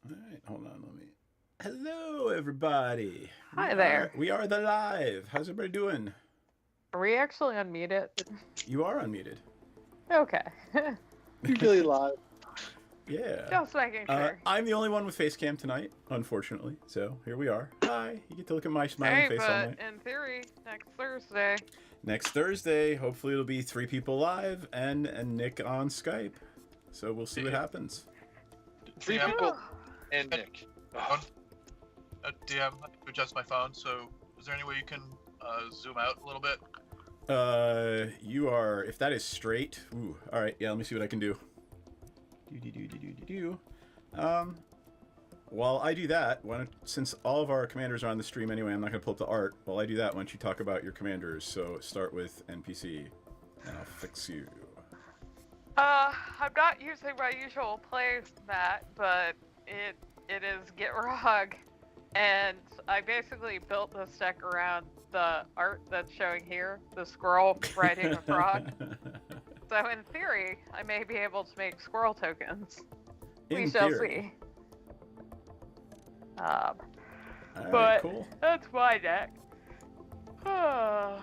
All right, hold on, let me. Hello, everybody. Hi there. We are the live. How's everybody doing? Are we actually unmuted? You are unmuted. Okay. Usually live. Yeah. Just making sure. I'm the only one with face cam tonight, unfortunately. So here we are. Hi. You get to look at my smiling Hey, face all but night. in theory, next Thursday. Next Thursday, hopefully it'll be 3 people live and Nick on Skype. So we'll see what happens. 3 people and Nick. Oh. Do you have to adjust my phone? So is there any way you can zoom out a little bit? You are, if that is straight. Ooh, all right. Yeah, let me see what I can do. While I do that, since all of our commanders are on the stream anyway, I'm not going to pull up the art. While I do that, why don't you talk about your commanders? So start with NPC, and I'll fix you. I'm not using my usual play mat, but it is Get Rog, and I basically built this deck around the art that's showing here, the squirrel riding a frog. So in theory, I may be able to make squirrel tokens. We shall see. But cool. That's my deck. Oh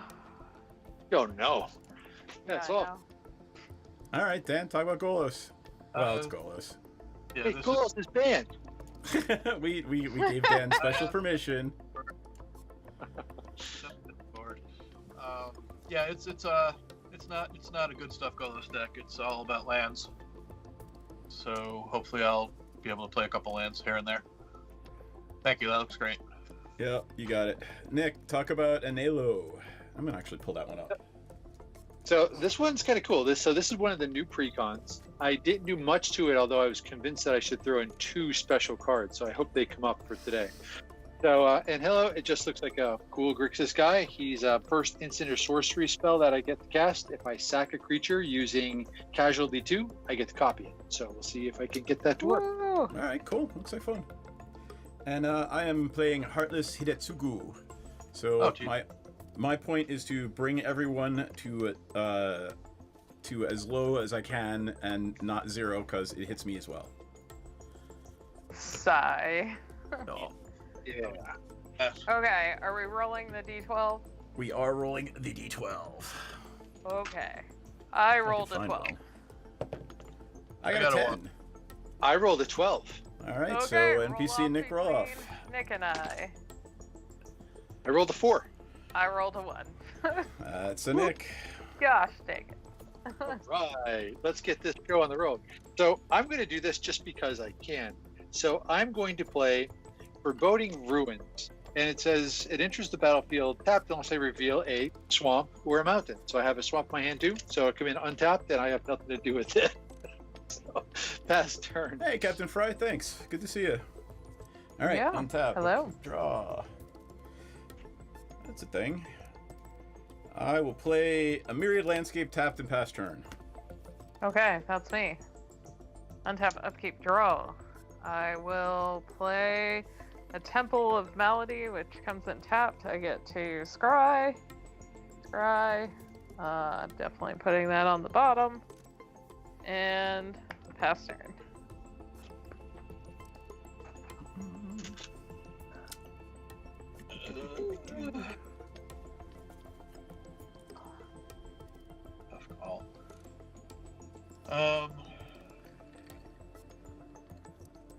no. That's all. All right, Dan, talk about Golos. Well, it's Golos. Yeah, hey, Golos is banned. we gave Dan special permission. Yeah, it's not a good stuff Golos deck. It's all about lands. So hopefully I'll be able to play a couple lands here and there. Thank you. That looks great. Yeah, you got it. Nick, talk about Anelo. I'm gonna actually pull that one up. So this one's kind of cool. This is one of the new precons. I didn't do much to it, although I was convinced that I should throw in 2 special cards. So I hope they come up for today. So and hello, it just looks like a cool Grixis guy. He's a first instant or sorcery spell that I get to cast. If I sack a creature using Casualty 2, I get to copy it. So we'll see if I can get that to work. All right, cool. Looks like fun. And I am playing Heartless Hidetsugu. So my point is to bring everyone to as low as I can and not 0 because it hits me as well. Sigh. No. Yeah. Okay, are we rolling the d12? We are rolling the d12. Okay. I rolled a 12. One. I got a 10. I rolled a 12. All right, okay, so NPC Nick roll off. Nick and I rolled a 4. I rolled a 1. That's a Nick. Gosh dang it. Right, let's get this show on the road. So I'm going to do this just because I can. So I'm going to play Foreboding Ruins. And it says, it enters the battlefield tapped unless I reveal a swamp or a mountain. So I have a swamp in my hand too. So I come in untapped and I have nothing to do with it. So, pass turn. Hey, Captain Fry, thanks. Good to see you. All right, untap. Hello. Draw. That's a thing. I will play a Myriad Landscape tapped and pass turn. Okay, that's me. Untap, upkeep, draw. I will play a Temple of Malady, which comes in tapped. I get to scry. Definitely putting that on the bottom. And pass turn. Tough call. All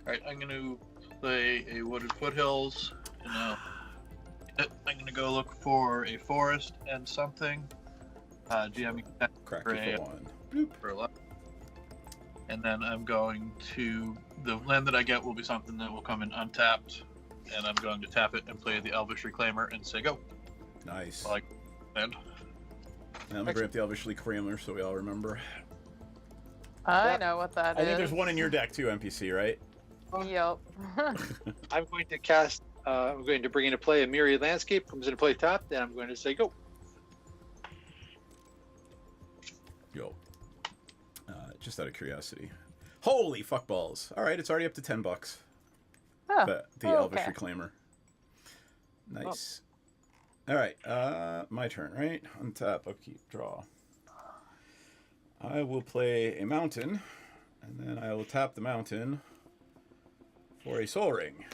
right, I'm going to play a Wooded Foothills. I'm going to go look for a forest and something. GM Crack it for 1. Bloop. for 11. And then I'm going to, the land that I get will be something that will come in untapped, and I'm going to tap it and play the Elvish Reclaimer and say go. Nice. I like land. Now, let me bring up the Elvish Reclaimer so we all remember. I know what that is. I think there's one in your deck too, NPC, right? Yep. I'm going to cast, I'm going to bring into play a Myriad Landscape, comes into play tapped, and I'm going to say go. Yo. Just out of curiosity. Holy fuckballs. All right, it's already up to $10. Oh, The Elvish Reclaimer. Nice. All right, my turn, right? Untap, upkeep, draw. I will play a mountain, and then I will tap the mountain for a Soul Ring.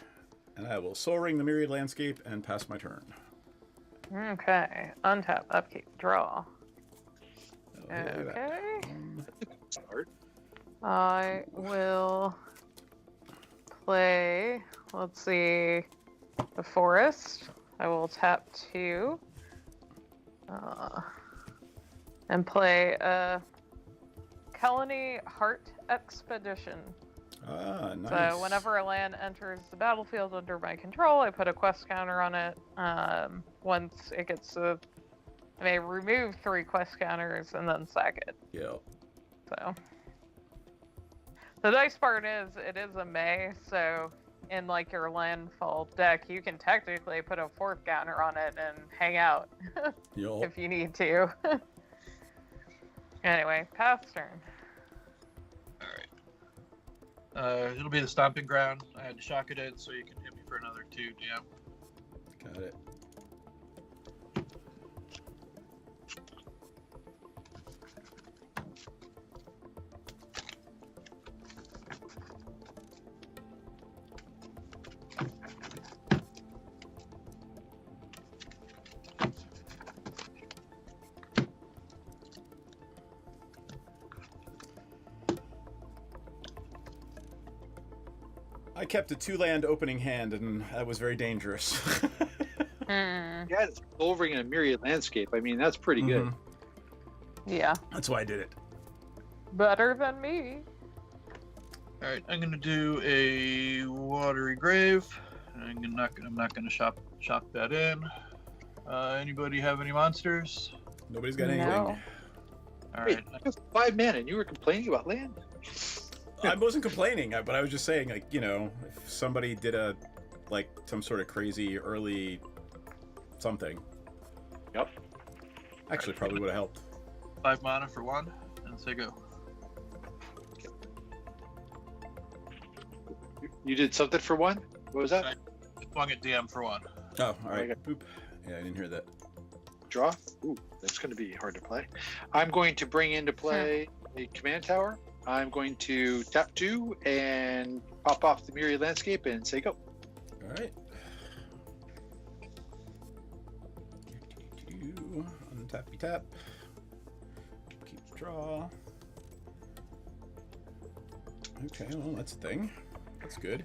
And I will Soul Ring the Myriad Landscape and pass my turn. Okay. Untap, upkeep, draw. Oh, Okay. Start. I will play, let's see, the forest. I will tap 2. And play a Colony Heart Expedition. Ah, nice. So whenever a land enters the battlefield under my control, I put a quest counter on it. Once it gets to, I may remove 3 quest counters and then sack it. Yeah. So the nice part is it is a May, so in like your landfall deck, you can technically put a 4th counter on it and hang out Yo. if you need to. Anyway, pass turn. Alright. It'll be the stomping ground. I had to shock it in so you can hit me for another 2 DM. Got it. I kept a 2-land opening hand, and that was very dangerous. Hmm. Yeah, it's overing in a myriad landscape. I mean, that's pretty good. Mhm. Yeah, That's why I did it. better than me. Alright, I'm gonna do a watery grave. I'm not gonna shock that in. Anybody have any monsters? Nobody's got No. anything. Alright. Wait, that's 5 mana, and you were complaining about land? I wasn't complaining, but I was just saying, like, you know, if somebody did some sort of crazy early something. Yep. Actually, probably would have helped. 5 mana for 1, and say go. You did something for 1? What was that? I swung at DM for 1. Oh, all right. Okay. Boop. Yeah, I didn't hear that. Draw? Ooh, that's going to be hard to play. I'm going to bring into play a command tower. I'm going to tap 2 and pop off the myriad landscape and say go. All right. Untappy tap. Keep draw. Okay, well, that's a thing. That's good.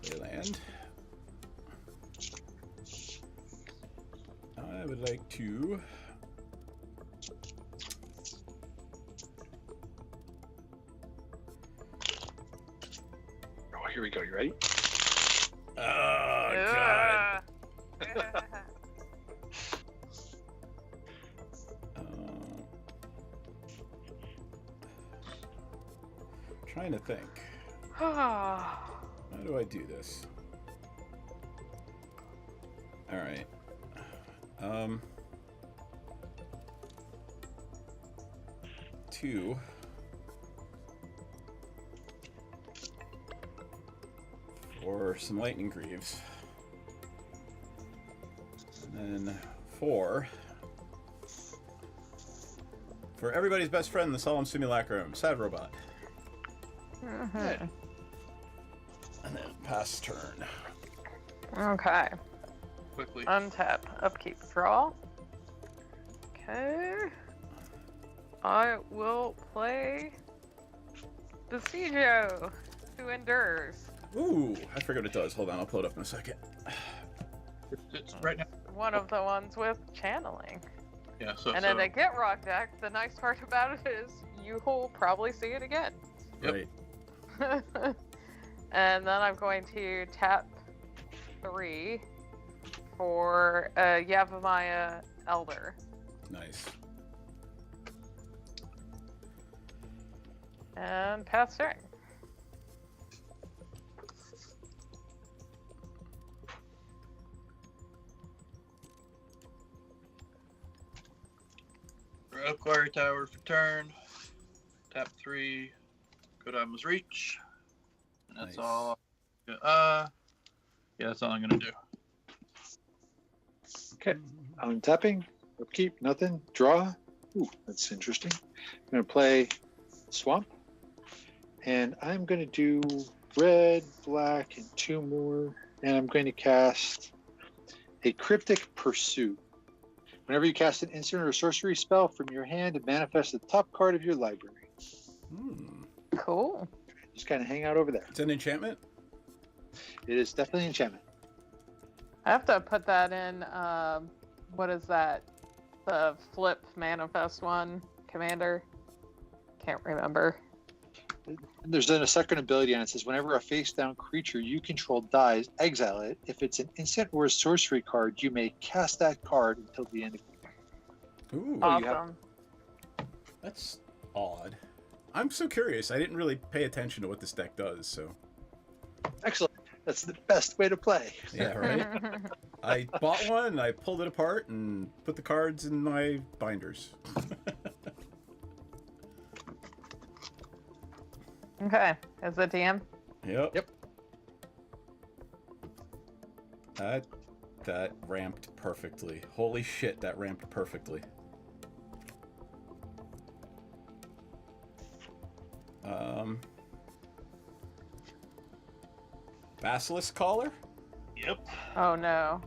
Play land. I would like to... Oh, here we go. You ready? Oh, God. Trying to think. How do I do this? All right. 2 for some lightning greaves, and then 4 for everybody's best friend, the solemn simulacrum, sad robot. Mhm. And then pass turn. Okay. Quickly. Untap, upkeep, draw. Okay. I will play Besiejo, who endures. Ooh, I forget what it does. Hold on, I'll pull it up in a second. It's right now. One of the ones with channeling. Yeah, so. And in a Get Rock deck, the nice part about it is you will probably see it again. Yep. Right. And then I'm going to tap 3 for Yavimaya Elder. Nice. And pass turn. Acquire tower for turn. Tap 3. Kodama's reach. And that's Nice. all. Yeah, that's all I'm gonna do. Okay. I'm tapping. Upkeep. Nothing. Draw. Ooh, that's interesting. I'm going to play Swamp. And I'm going to do red, black, and 2 more. And I'm going to cast a Cryptic Pursuit. Whenever you cast an instant or sorcery spell from your hand, it manifests the top card of your library. Cool. Just kind of hang out over there. It's an enchantment? It is definitely enchantment. I have to put that in. What is that? The flip manifest one, Commander. Can't remember. There's then a second ability on it. It says whenever a face-down creature you control dies, exile it. If it's an instant or a sorcery card, you may cast that card until the end of the game. Ooh, Oh, you Awesome. that's odd. I'm so curious. I didn't really pay attention to what this deck does, so. Excellent. That's the best way to play. Yeah, right? I bought one, I pulled it apart, and put the cards in my binders. Okay. Is it DM? Yep. That ramped perfectly. Holy shit, that ramped perfectly. Basilisk Collar? Yep. Oh no.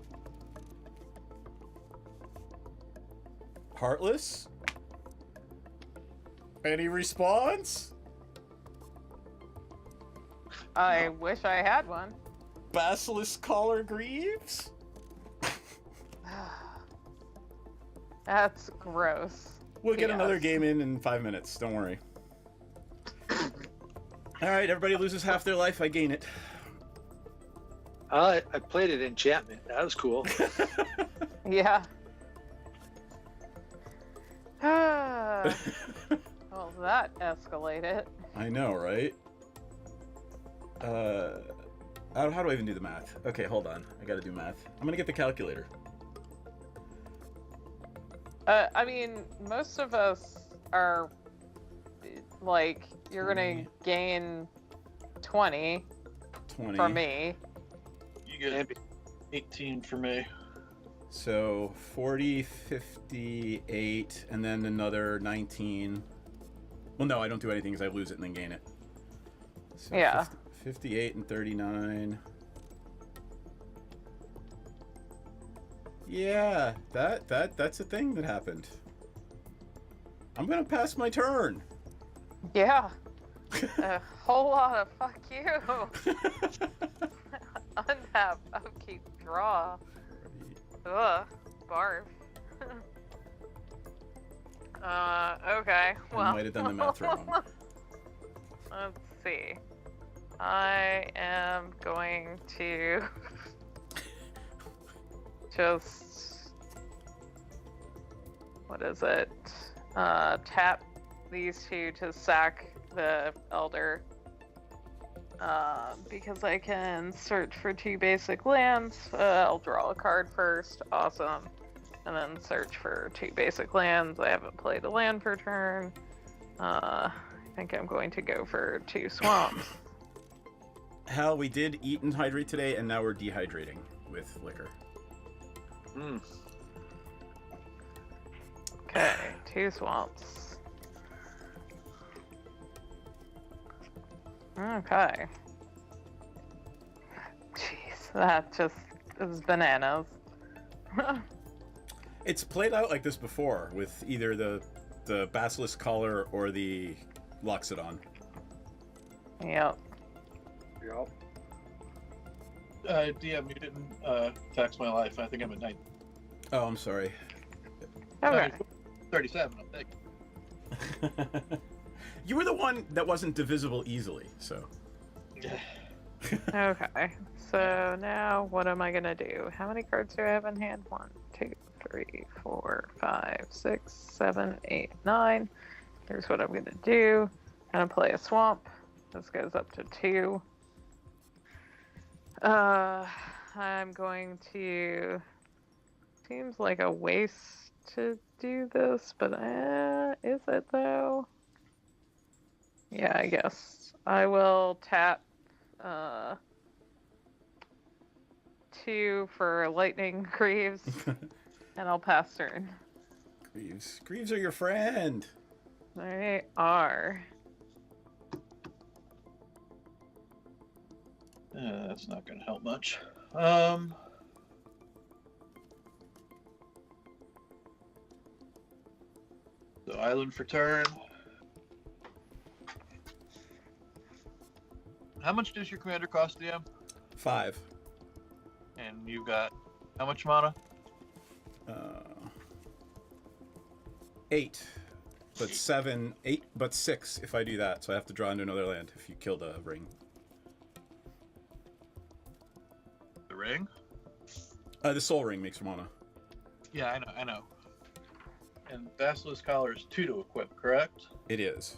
Heartless? Any response? I wish I had one. Basilisk Collar Greaves? That's gross. We'll get Yes. another game in 5 minutes, don't worry. Alright, everybody loses half their life, I gain it. I played it enchantment. That was cool. Yeah. Well, that escalated. I know, right? How do I even do the math? Okay, hold on. I gotta do math. I'm gonna get the calculator. I mean, most of us are like, you're gonna gain 20 20. for me. You get 18 for me. So 40, 58, and then another 19. Well, no, I don't do anything because I lose it and then gain it. So Yeah. 58 and 39. Yeah, that's a thing that happened. I'm gonna pass my turn. Yeah. A whole lot of fuck you. Untap, upkeep, draw. Ugh, barf. Okay, well. I might have done the math wrong. Let's see. I am going to just, what is it? Tap these two to sack the Elder. Because I can search for 2 basic lands. I'll draw a card first. Awesome. And then search for 2 basic lands. I haven't played a land per turn. I think I'm going to go for 2 swamps. Hal, we did eat and hydrate today, and now we're dehydrating with liquor. Mm. Okay, 2 swamps. Okay. Jeez, that just is bananas. It's played out like this before with either the Basilisk Collar or the Loxodon. Yep. Yep. DM, you didn't tax my life. I think I'm at 9. Oh, I'm sorry. Okay. 37, I think. You were the one that wasn't divisible easily, so. Okay. So now what am I gonna do? How many cards do I have in hand? 1, 2, 3, 4, 5, 6, 7, 8, 9. Here's what I'm gonna do. I'm gonna play a swamp. This goes up to 2. I'm going to. Seems like a waste to do this, but is it though? Yeah, I guess. I will tap 2 for Lightning Greaves, and I'll pass turn. Greaves. Greaves are your friend. They are. That's not going to help much. So island for turn. How much does your commander cost, DM? 5. And you got how much mana? 8. But 7, 8, but 6 if I do that. So I have to draw into another land if you kill the ring. The ring? The soul ring makes mana. Yeah, I know. And Basilisk Collar is 2 to equip, correct? It is.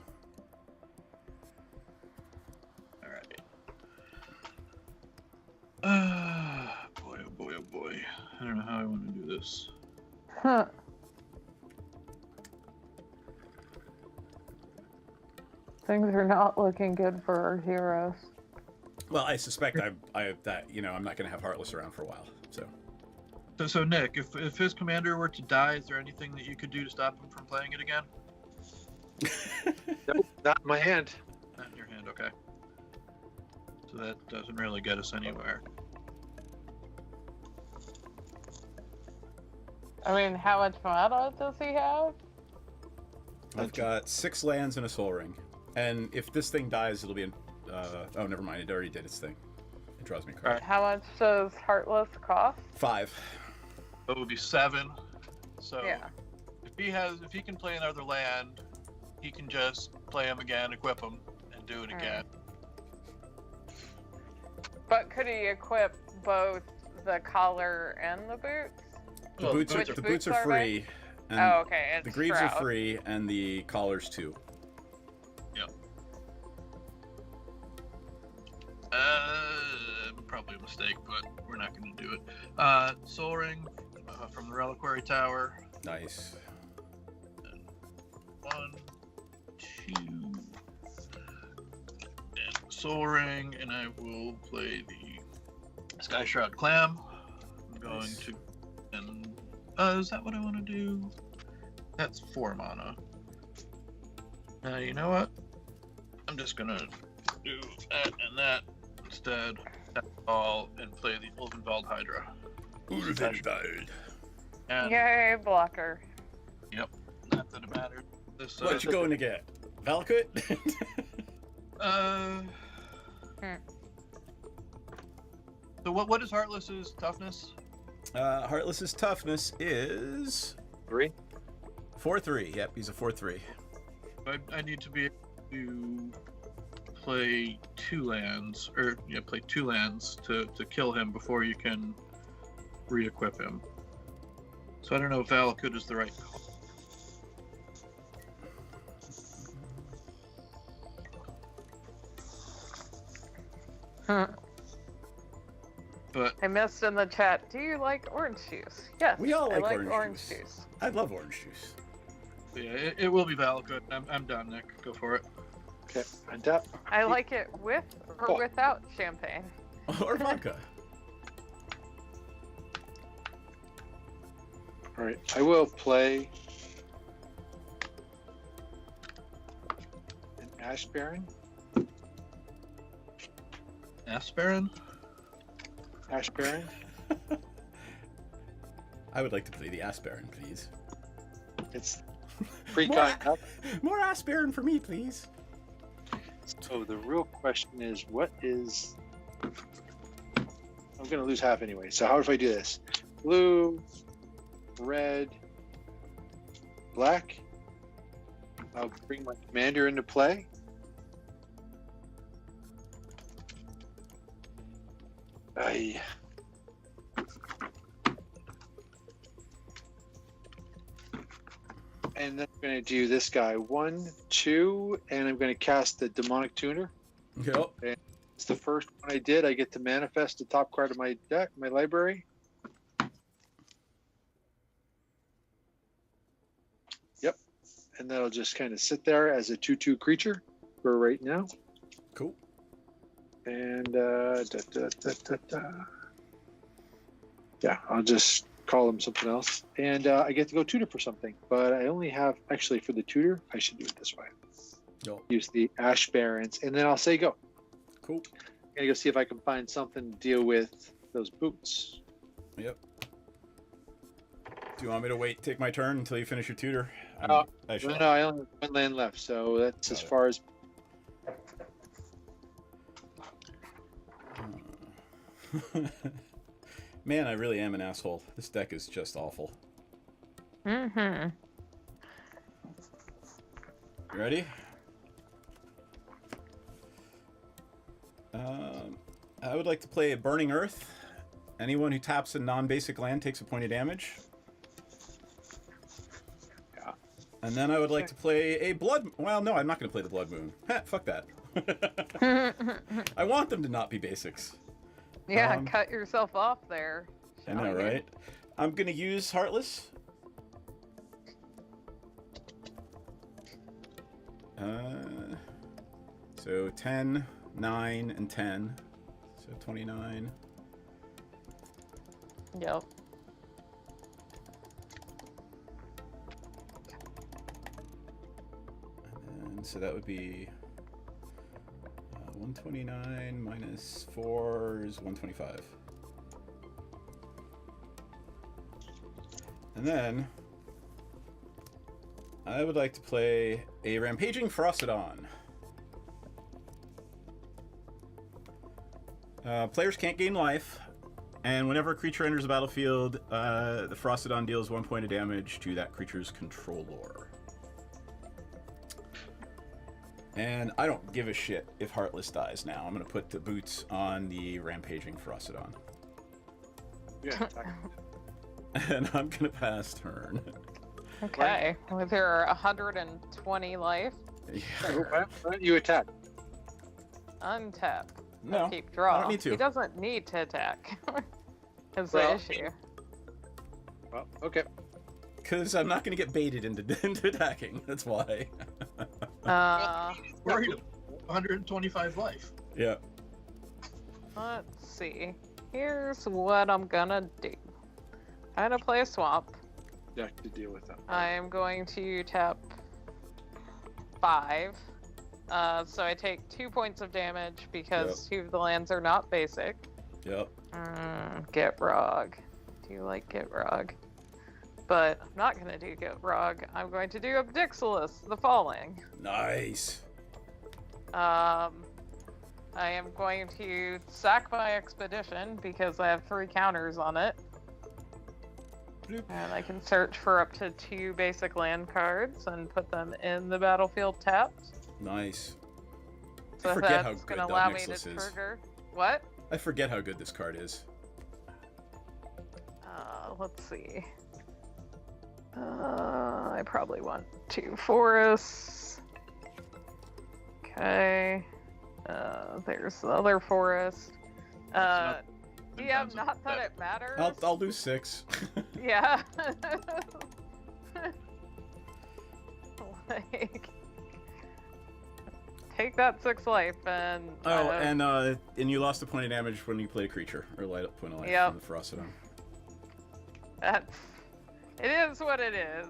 Alright. Boy, oh boy, oh boy. I don't know how I want to do this. Huh. Things are not looking good for our heroes. Well, I suspect I'm not going to have Heartless around for a while. So Nick, if his commander were to die, is there anything that you could do to stop him from playing it again? Nope, not in my hand. Not in your hand, okay. So that doesn't really get us anywhere. I mean, how much mana does he have? I've got 6 lands and a soul ring. And if this thing dies, it'll be in... oh, never mind. It already did its thing. It draws me a card. Alright. How much does Heartless cost? 5. That would be 7. So Yeah. if he can play another land, he can just play him again, equip him, and do it again. But could he equip both the collar and the boots? The Well, boots are free. And Oh, okay. It's the greaves Shroud. are free, and the collars too. Probably a mistake, but we're not going to do it. Soul Ring from the Reliquary Tower. Nice. 1, 2. And Soul Ring, and I will play the Sky Shroud Clam. I'm going Nice. to. And is that what I want to do? That's 4 mana. You know what? I'm just going to do that and that instead. That's all, and play the Ulvenwald Hydra. Ulvenwald. And Yay, blocker. not that it matters. This, What you going to get? Valakut? So what is Heartless's toughness? Heartless's toughness is 3. 4/3. Yep, he's a 4/3. I need to be able to play 2 lands, or play 2 lands to kill him before you can re-equip him. So I don't know if Valakut is the right call. But I missed in the chat. Do you like orange juice? Yes. We all I like like orange juice. I love orange juice. yeah, it will be Valakut. I'm done, Nick. Go for it. Okay, untap. I like it with or Oh. without champagne. Or vodka. All right, I will play an Ash Baron. Asperin? Ash Baron. I would like to play the Aspirin, please. It's pre-con up. More Aspirin for me, please. So the real question is, what is... I'm going to lose half anyway, so how if I do this? Blue, red, black. I'll bring my commander into play. And then I'm going to do this guy, 1, 2, and I'm going to cast the Demonic Tuner. Yep. It's the first one I did. I get to manifest the top card of my deck, my library. Yep. And that'll just kind of sit there as a 2/2 creature for right now. Cool. And yeah, I'll just call him something else. And I get to go tutor for something. But I only have, actually for the tutor, I should do it this way. Yep. Use the Ash Barons, and then I'll say go. Cool. I'm gonna go see if I can find something to deal with those boots. Yep. Do you want me to wait, take my turn until you finish your tutor? I No, shall. I only have 1 land left, so that's as far as. Man, I really am an asshole. This deck is just awful. Mm-hmm. You ready? I would like to play Burning Earth. Anyone who taps a non-basic land takes a point of damage. Yeah. And then I would like to play a Blood... Well, no, I'm not going to play the Blood Moon. Fuck that. I want them to not be basics. Yeah, cut yourself off there. I know, right? I'm going to use Heartless. So 10, 9, and 10. So 29. Yep. And so that would be 129 minus 4 is 125. And then I would like to play a Rampaging Frostodon. Players can't gain life, and whenever a creature enters the battlefield, the Frostodon deals 1 point of damage to that creature's controller. And I don't give a shit if Heartless dies now. I'm going to put the boots on the Rampaging Frostodon. Yeah. And I'm going to pass turn. Okay. With your 120 life, Yeah. Why don't you attack? untap. No, Keep draw. I don't need to. He doesn't need to attack. Is Well, the issue. Well, okay. Because I'm not going to get baited into attacking. That's why. Worried about 125 life. Yeah. Let's see. Here's what I'm gonna do. I'm gonna play a swamp. Yeah, to deal with that. I am going to tap 5. So I take 2 points of damage because 2 of the lands are not basic. Yep. Get Rog. Do you like Get Rog? But I'm not going to do Get Rog. I'm going to do Abdixilus, the Falling. Nice. I am going to sack my expedition because I have 3 counters on it. Bloop. And I can search for up to 2 basic land cards and put them in the battlefield tapped. Nice. So I forget how that's good going to allow me Abdixilus to is. trigger. What? I forget how good this card is. Let's see. I probably want 2 forests. Okay. There's the other forest. Yeah, not that it matters. I'll do 6. Yeah. Like, take that 6 life and. Oh, and you lost a point of damage when you play a creature, or light up point of life Yep. from the Frostodon. It is what it is.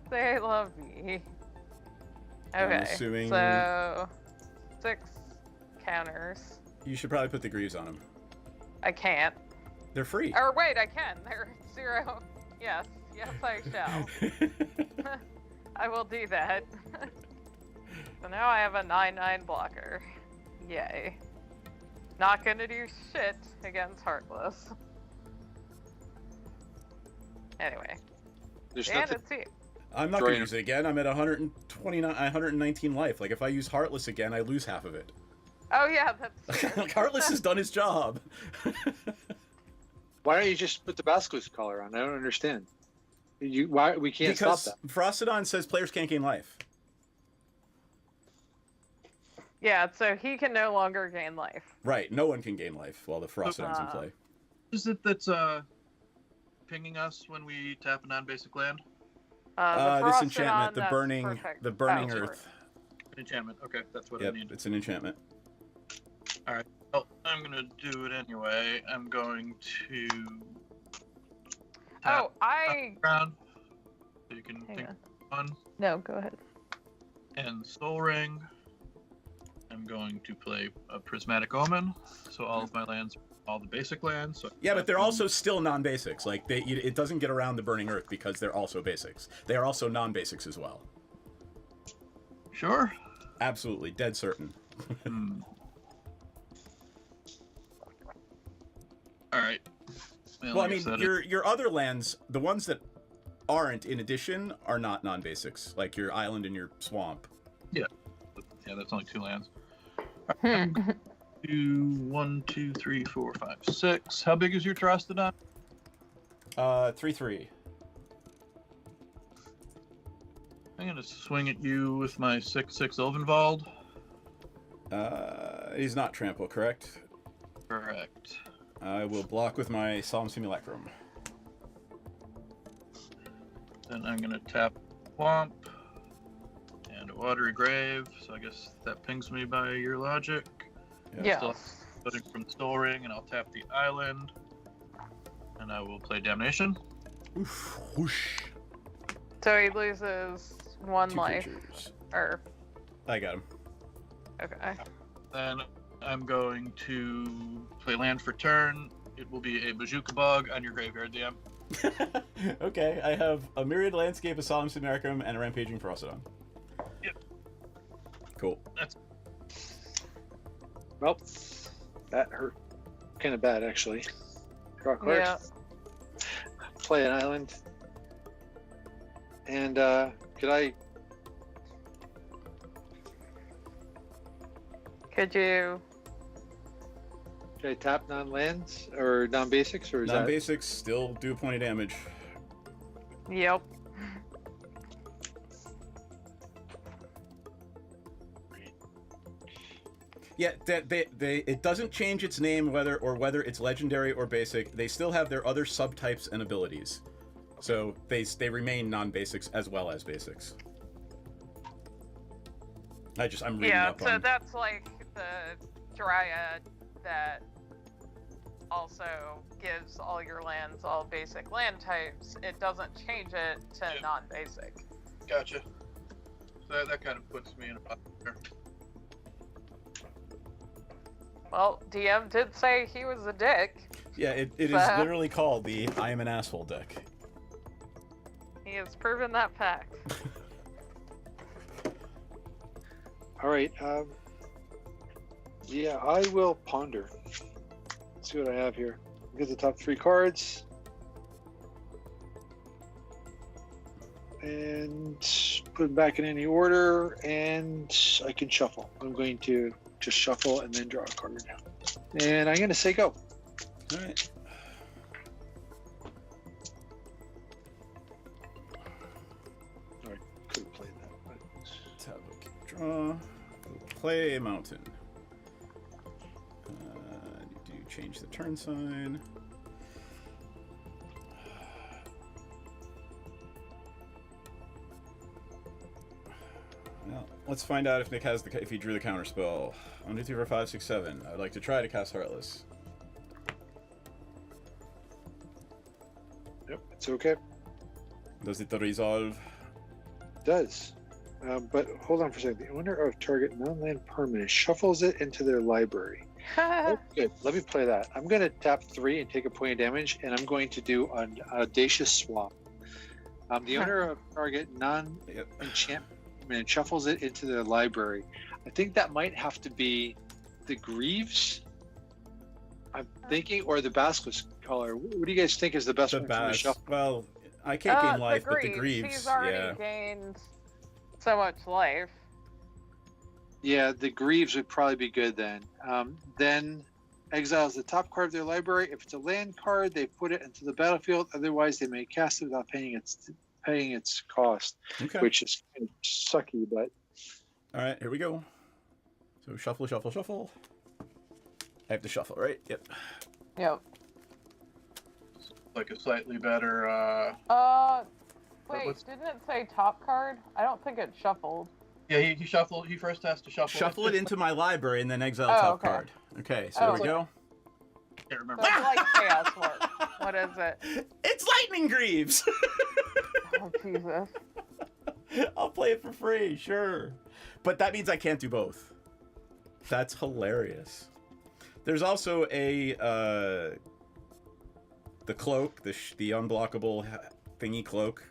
They love me. Okay, assuming- so 6 counters. You should probably put the Greaves on them. I can't. They're free. Or wait, I can. They're 0. Yes, I shall. I will do that. So now I have a 9/9 blocker. Yay. Not gonna do shit against Heartless. Anyway. There's And nothing. let's see. I'm not going to Drain. use it again. I'm at 119 life. Like, if I use Heartless again, I lose half of it. Oh yeah, that's true. Like, Heartless has done his job. Why don't you just put the Basilisk collar on? I don't understand. Why we can't Because stop that? Frostodon says players can't gain life. Yeah, so he can no longer gain life. Right, no one can gain life while the Frostodon's in play. Is it that's pinging us when we tap a non-basic land? The This Frostodon, enchantment, that's the burning Oh, earth. An enchantment. Okay, that's what Yep, I need. it's an enchantment. Oh, I'm gonna do it anyway. I'm going to Oh, I. round. So you can Hang think on. one No, go ahead. and Soul Ring. I'm going to play a Prismatic Omen. So all of my lands, all the basic lands. So Yeah, but they're also still non-basics. Like, it doesn't get around the burning earth because they're also basics. They are also non-basics as well. Sure. Absolutely, dead certain. All right. Well, I mean, your other lands, the ones that aren't in addition, are not non-basics, like your island and your swamp. Yeah, that's only 2 lands. Do 1, 2, 3, 4, 5, 6. How big is your Terastodon? 3/3. I'm gonna swing at you with my 6/6 Ilvenwald. He's not trample, correct? Correct. I will block with my Solemn Simulacrum. Then I'm gonna tap Womp and a Watery Grave. So I guess that pings me by your logic. Yeah. Still putting from the Soul Ring, and I'll tap the island. And I will play Damnation. Oof, whoosh. So he loses 1 2 life. creatures. Or, I got him. okay. Then I'm going to play land for turn. It will be a Bazooka Bog on your graveyard, DM. Okay, I have a Myriad Landscape, a Solemn Simulacrum, and a Rampaging Ferocodon. Yep. Cool. Well, that hurt kind of bad, actually. Draw a card. Yeah. Play an island. And could I? Should I tap non-lands or non-basics, or is Non-basics still do a point of damage. Yep. Yeah, it doesn't change its name whether it's legendary or basic. They still have their other subtypes and abilities, so they remain non-basics as well as basics. I'm reading up so on. that's like the Dryad that also gives all your lands all basic land types. It doesn't change it to Yep. non-basic. Gotcha. So that kind of puts me in a spot there. Well, DM did say he was a dick. Yeah, it is literally called the I am an asshole deck. He has proven that fact. All right. Yeah, I will ponder. Let's see what I have here. Get the top 3 cards. And put them back in any order, and I can shuffle. I'm going to just shuffle and then draw a card now. And I'm going to say go. All right. Could have played that. But... Tab, okay, draw. Play a mountain. Need to change the turn sign. Well, let's find out if Nick has if he drew the counter spell. 1, 2, 3, 4, 5, 6, 7. I'd like to try to cast Heartless. Yep, it's okay. Does it resolve? It does. But hold on for a second. The owner of target non-land permanent shuffles it into their library. Oh, good. Let me play that. I'm going to tap 3 and take a point of damage, and I'm going to do an Audacious Swap. The owner of target non-enchantment shuffles it into their library. I think that might have to be the Greaves, I'm thinking, or the Basilisk color. What do you guys think is the best one for me to shuffle? Well, I can't gain life, but the Greaves. He's already gained so much life. Yeah, the Greaves would probably be good then. Then exiles the top card of their library. If it's a land card, they put it into the battlefield. Otherwise, they may cast it without paying its cost, Okay. which is kind of sucky. But All right, here we go. So shuffle, shuffle, shuffle. I have to shuffle, right? Yep. Yep. Like a slightly better. Wait, what's- didn't it say top card? I don't think it shuffled. Yeah, he shuffled. He first has to shuffle. Shuffle it into my library and then exile Oh, top okay. card. Okay, so Oh, here we go. Can't remember. So it's like Chaos Warp. What is it? It's Lightning Greaves! Oh, Jesus. I'll play it for free, sure. But that means I can't do both. That's hilarious. There's also a the cloak, the unblockable thingy cloak.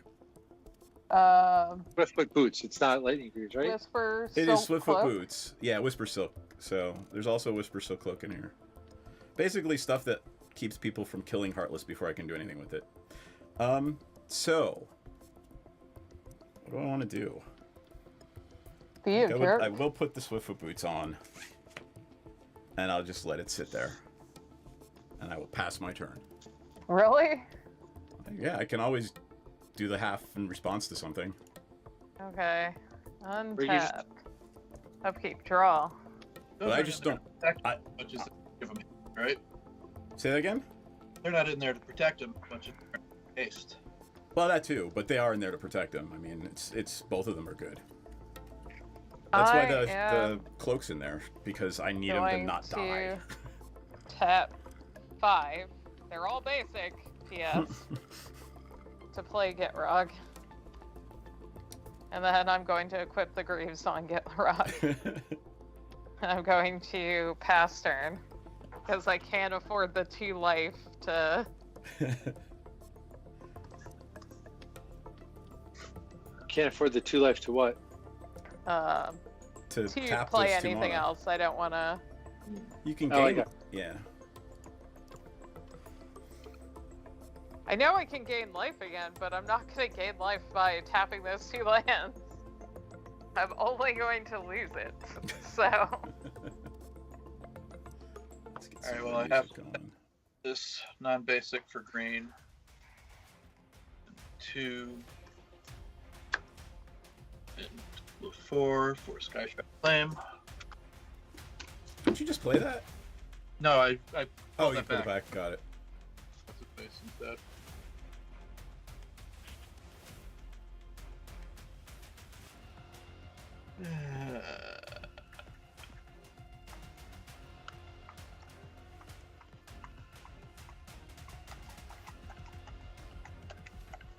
Swiftfoot Boots. It's not Lightning Greaves, right? Whisper It Silk is Swiftfoot Cloak. Boots. Yeah, Whisper Silk. So there's also Whisper Silk cloak in here. Basically stuff that keeps people from killing Heartless before I can do anything with it. So, what do I want to do? I will put the Swiftfoot Boots on, and I'll just let it sit there, and I will pass my turn. Really? Yeah, I can always do the half in response to something. Okay. Untap. Upkeep. Draw. But I just don't. Much as they give them, right? Say that again? They're not in there to protect them, much as they're haste. Well, that too, but they are in there to protect them. I mean, it's both of them are good. That's why the cloak's in there, because I need him to not die. Tap 5. They're all basic, PS. To play Gitrog. And then I'm going to equip the Greaves on Gitrog. I'm going to pass turn. Because I can't afford the 2 life to... Can't afford the 2 life to what? to tap play those 2 anything mana. else. I don't want to. You can Oh, gain. Yeah. I know I can gain life again, but I'm not going to gain life by tapping those 2 lands. I'm only going to lose it. So. Alright, well, I have this non-basic for green. 2. And 4 for Skyshot Flame. Did you just play that? No, I Oh, pulled you that pulled it back. back. Got it. That's a face instead.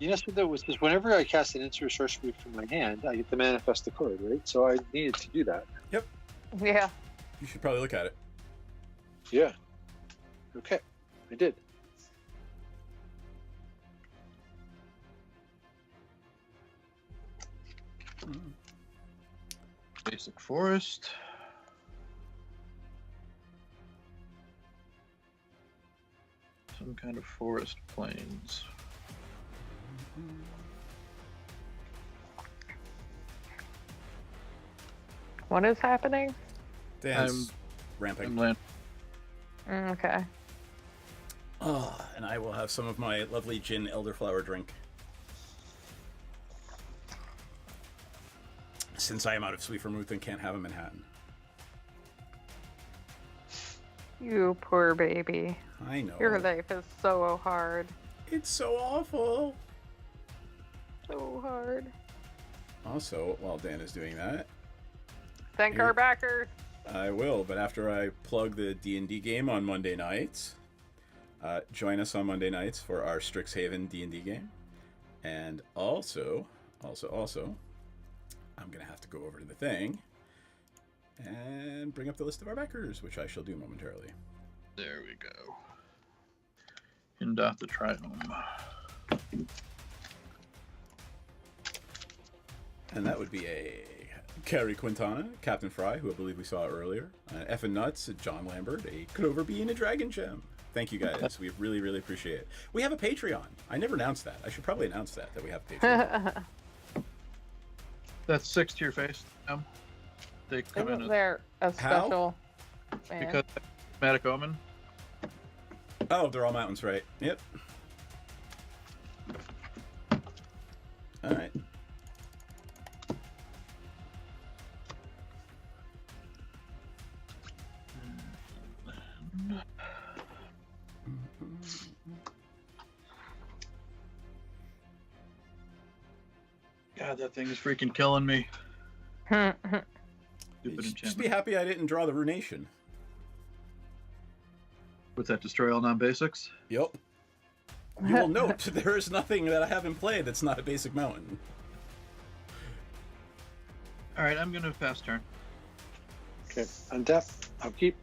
You know, so that was just whenever I cast an instant sorcery from my hand, I get to manifest the card, right? So I needed to do that. Yep. Yeah. You should probably look at it. Yeah. Okay. I did. Basic forest. Some kind of forest plains. What is happening? Dan's ramping. I'm land. Okay. Oh, and I will have some of my lovely gin elderflower drink. Since I am out of sweet vermouth and can't have a Manhattan. You poor baby. I know. Your life is so hard. It's so awful. So hard. Also, while Dan is doing that, Thank Here. our backers. I will, but after I plug the D&D game on Monday nights, join us on Monday nights for our Strixhaven D&D game. And also, I'm going to have to go over to the thing and bring up the list of our backers, which I shall do momentarily. There we go. In doth the triome. And that would be a Carrie Quintana, Captain Fry, who I believe we saw earlier, Effin' Nuts, John Lambert, a Clover Bee, and a Dragon Gem. Thank you guys. We really, really appreciate it. We have a Patreon. I never announced that. I should probably announce that we have a Patreon. That's 6 to your face. They come in Isn't as there a special? Man. because Matic Omen. Oh, they're all mountains, right? Yep. All right. God, that thing is freaking killing me. Stupid Just be enchantment. happy I didn't draw the Runation. What's that? Destroy all non-basics? Yep. You will note there is nothing that I have in play that's not a basic mountain. All right, I'm gonna pass turn. Okay. Untap. Upkeep.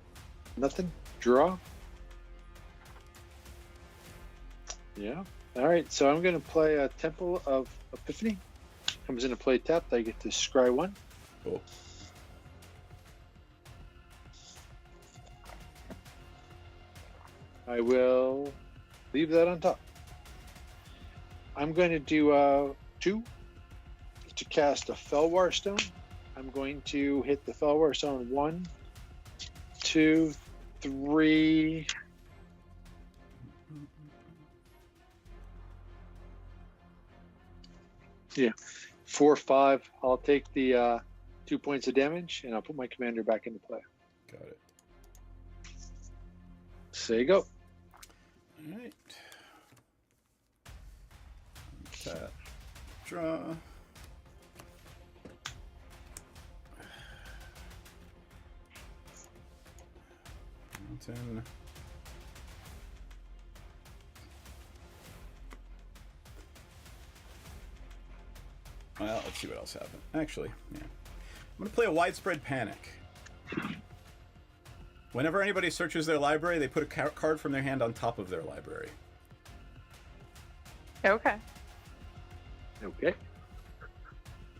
Nothing. Draw. Yeah. All right. So I'm going to play a Temple of Epiphany. Comes into play tapped. I get to scry 1. Cool. I will leave that on top. I'm going to do 2 to cast a Felwar Stone. I'm going to hit the Felwar Stone 1, 2, 3. Yeah, 4, 5. I'll take the 2 points of damage, and I'll put my commander back into play. Got it. So you go. All right. Tap. Draw. Mountain. Well, let's see what else happened. Actually, yeah. I'm going to play a Widespread Panic. Whenever anybody searches their library, they put a card from their hand on top of their library. Okay. Okay.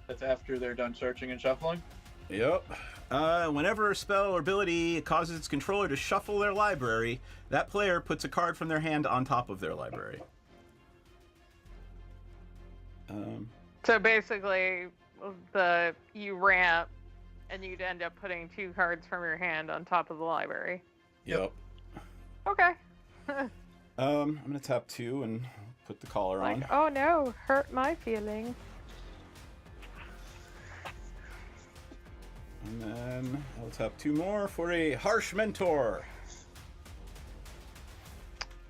That's after they're done searching and shuffling? Yep. Whenever a spell or ability causes its controller to shuffle their library, that player puts a card from their hand on top of their library. So basically, you ramp, and you'd end up putting 2 cards from your hand on top of the library. Yep. Okay. I'm gonna tap 2 and put the collar on. Oh no, hurt my feelings. And then I'll tap 2 more for a Harsh Mentor.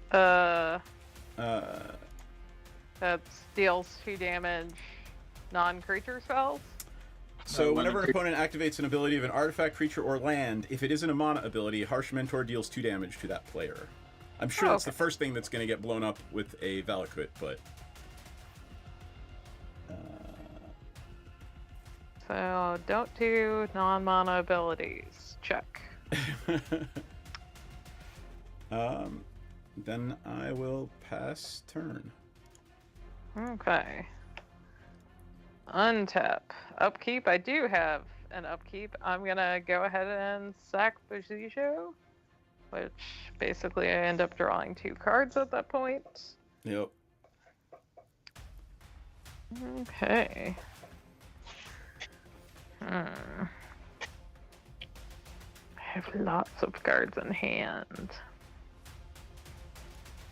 That deals 2 damage, non-creature spells. So whenever an opponent activates an ability of an artifact, creature, or land, if it isn't a mana ability, Harsh Mentor deals 2 damage to that player. I'm sure that's the first thing that's going to get blown up with a Valakut, but... So don't do non-mana abilities. Check. Then I will pass turn. Okay. Untap. Upkeep. I do have an upkeep. I'm gonna go ahead and sack Bajisho, which basically I end up drawing 2 cards at that point. Yep. Okay. I have lots of cards in hand.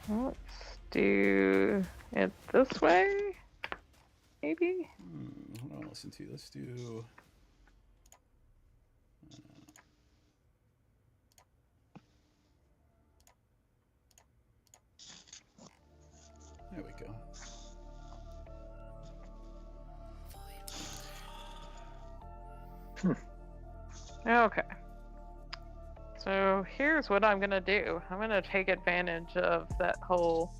Let's do it this way, maybe? Hold on, listen to you. Let's do... There we go. Okay. So here's what I'm gonna do. I'm gonna take advantage of that whole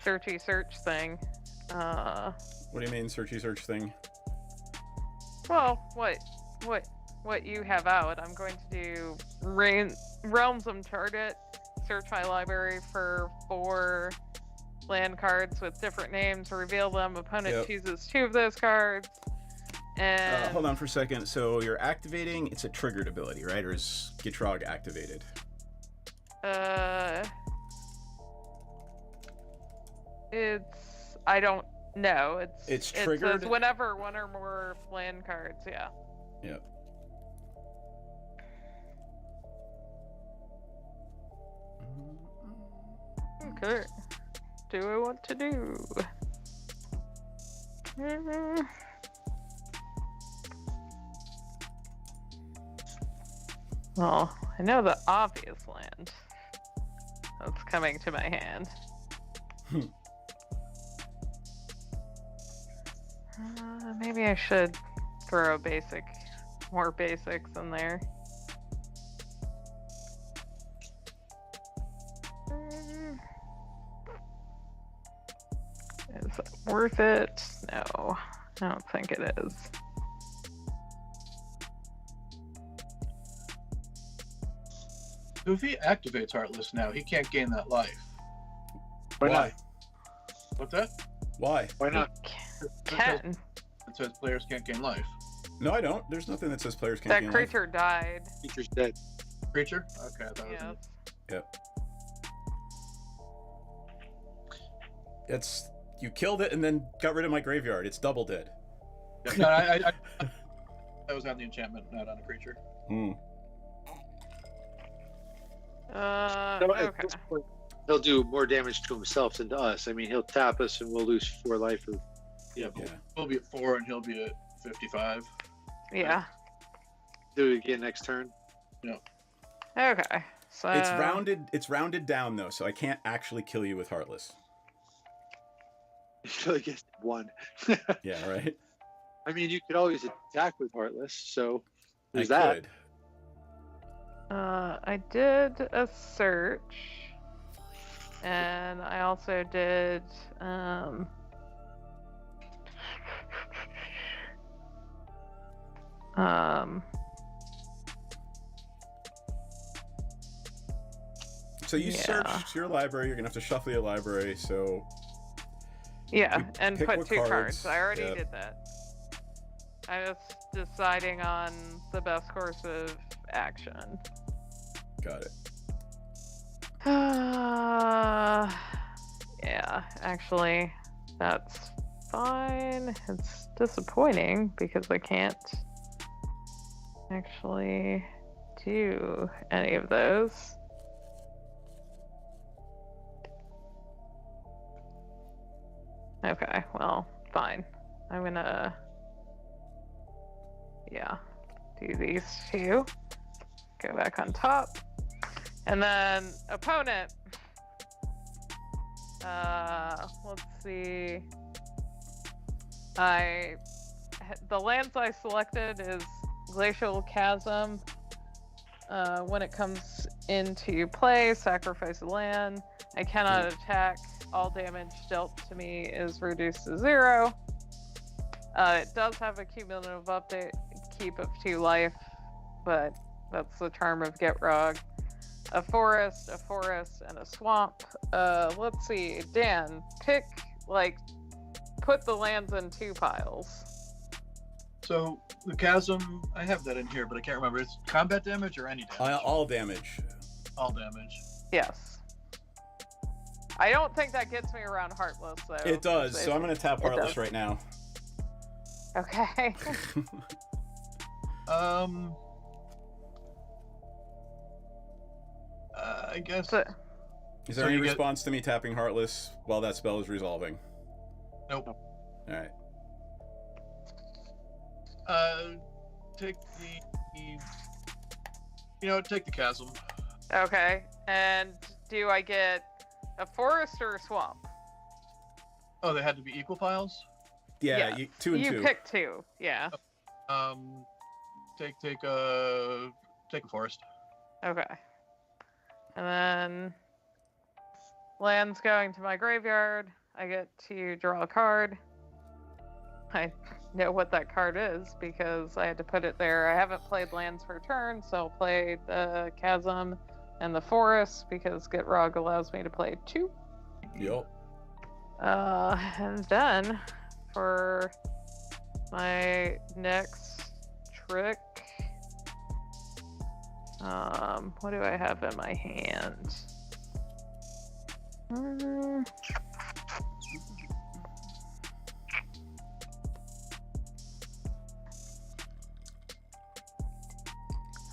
searchy search thing. What do you mean, searchy search thing? Well, what you have out, I'm going to do Realms Uncharted, search my library for 4 land cards with different names, reveal them, opponent chooses 2 of those cards, and... hold on for a second. So you're activating, it's a triggered ability, right? Or is Gitrog activated? I don't know. It's triggered? It says whenever 1 or more land cards, yeah. Yep. Okay. Do I want to do? Well, I know the obvious land that's coming to my hand. Maybe I should throw more basics in there. Is it worth it? No, I don't think it is. So if he activates Heartless now, he can't gain that life. Why not? What's that? Why? Why not? Can. It says players can't gain life. No, I don't. There's nothing that says players can't That gain creature died. Creature's dead. Creature? Okay, I thought it was... Yes. Yep. It's you killed it and then got rid of my graveyard. It's double dead. No, I was on the enchantment, not on a creature. Hmm. So at Okay. this point, he'll do more damage to himself than to us. I mean, he'll tap us and we'll lose 4 life. Or, Yeah, Yeah. we'll be at 4 and he'll be at 55. Yeah. do it again next turn. Okay. So It's rounded. It's rounded down though, so I can't actually kill you with Heartless. You really get 1. Yeah, right. I mean, you could always attack with Heartless, so there's I that. could. I did a search, and I also did So you Yeah. searched your library. You're gonna have to shuffle your library. So yeah, We and pick put what 2 cards. cards, I already yep. did that. I was deciding on the best course of action. got it. Yeah, actually, that's fine. It's disappointing because I can't actually do any of those. Okay, well, fine. I'm gonna, yeah, do these 2. Go back on top. And then opponent. Let's see. The lands I selected is Glacial Chasm. When it comes into play, sacrifice a land. I cannot attack. All damage dealt to me is reduced to 0. It does have a cumulative update, keep of 2 life, but that's the charm of Get Rog. A forest, and a swamp. Let's see, Dan, put the lands in 2 piles. So the chasm, I have that in here, but I can't remember. It's combat damage or any damage? All damage. All damage. Yes. I don't think that gets me around Heartless, though. It does. So I'm gonna tap It Heartless does. right now. Okay. I guess. So, Is there So any you get- response to me tapping Heartless while that spell is resolving? Nope. All right. Take the. Take the chasm. okay. And do I get a forest or a swamp? Oh, they had to be equal piles. Yeah, Yes. 2 and you 2. pick 2. Yeah. Take a forest. Okay. And then lands going to my graveyard. I get to draw a card. I know what that card is because I had to put it there. I haven't played lands for turn, so I'll play the chasm and the forest because Get Rog allows me to play 2. Yup. And then for my next trick, what do I have in my hand?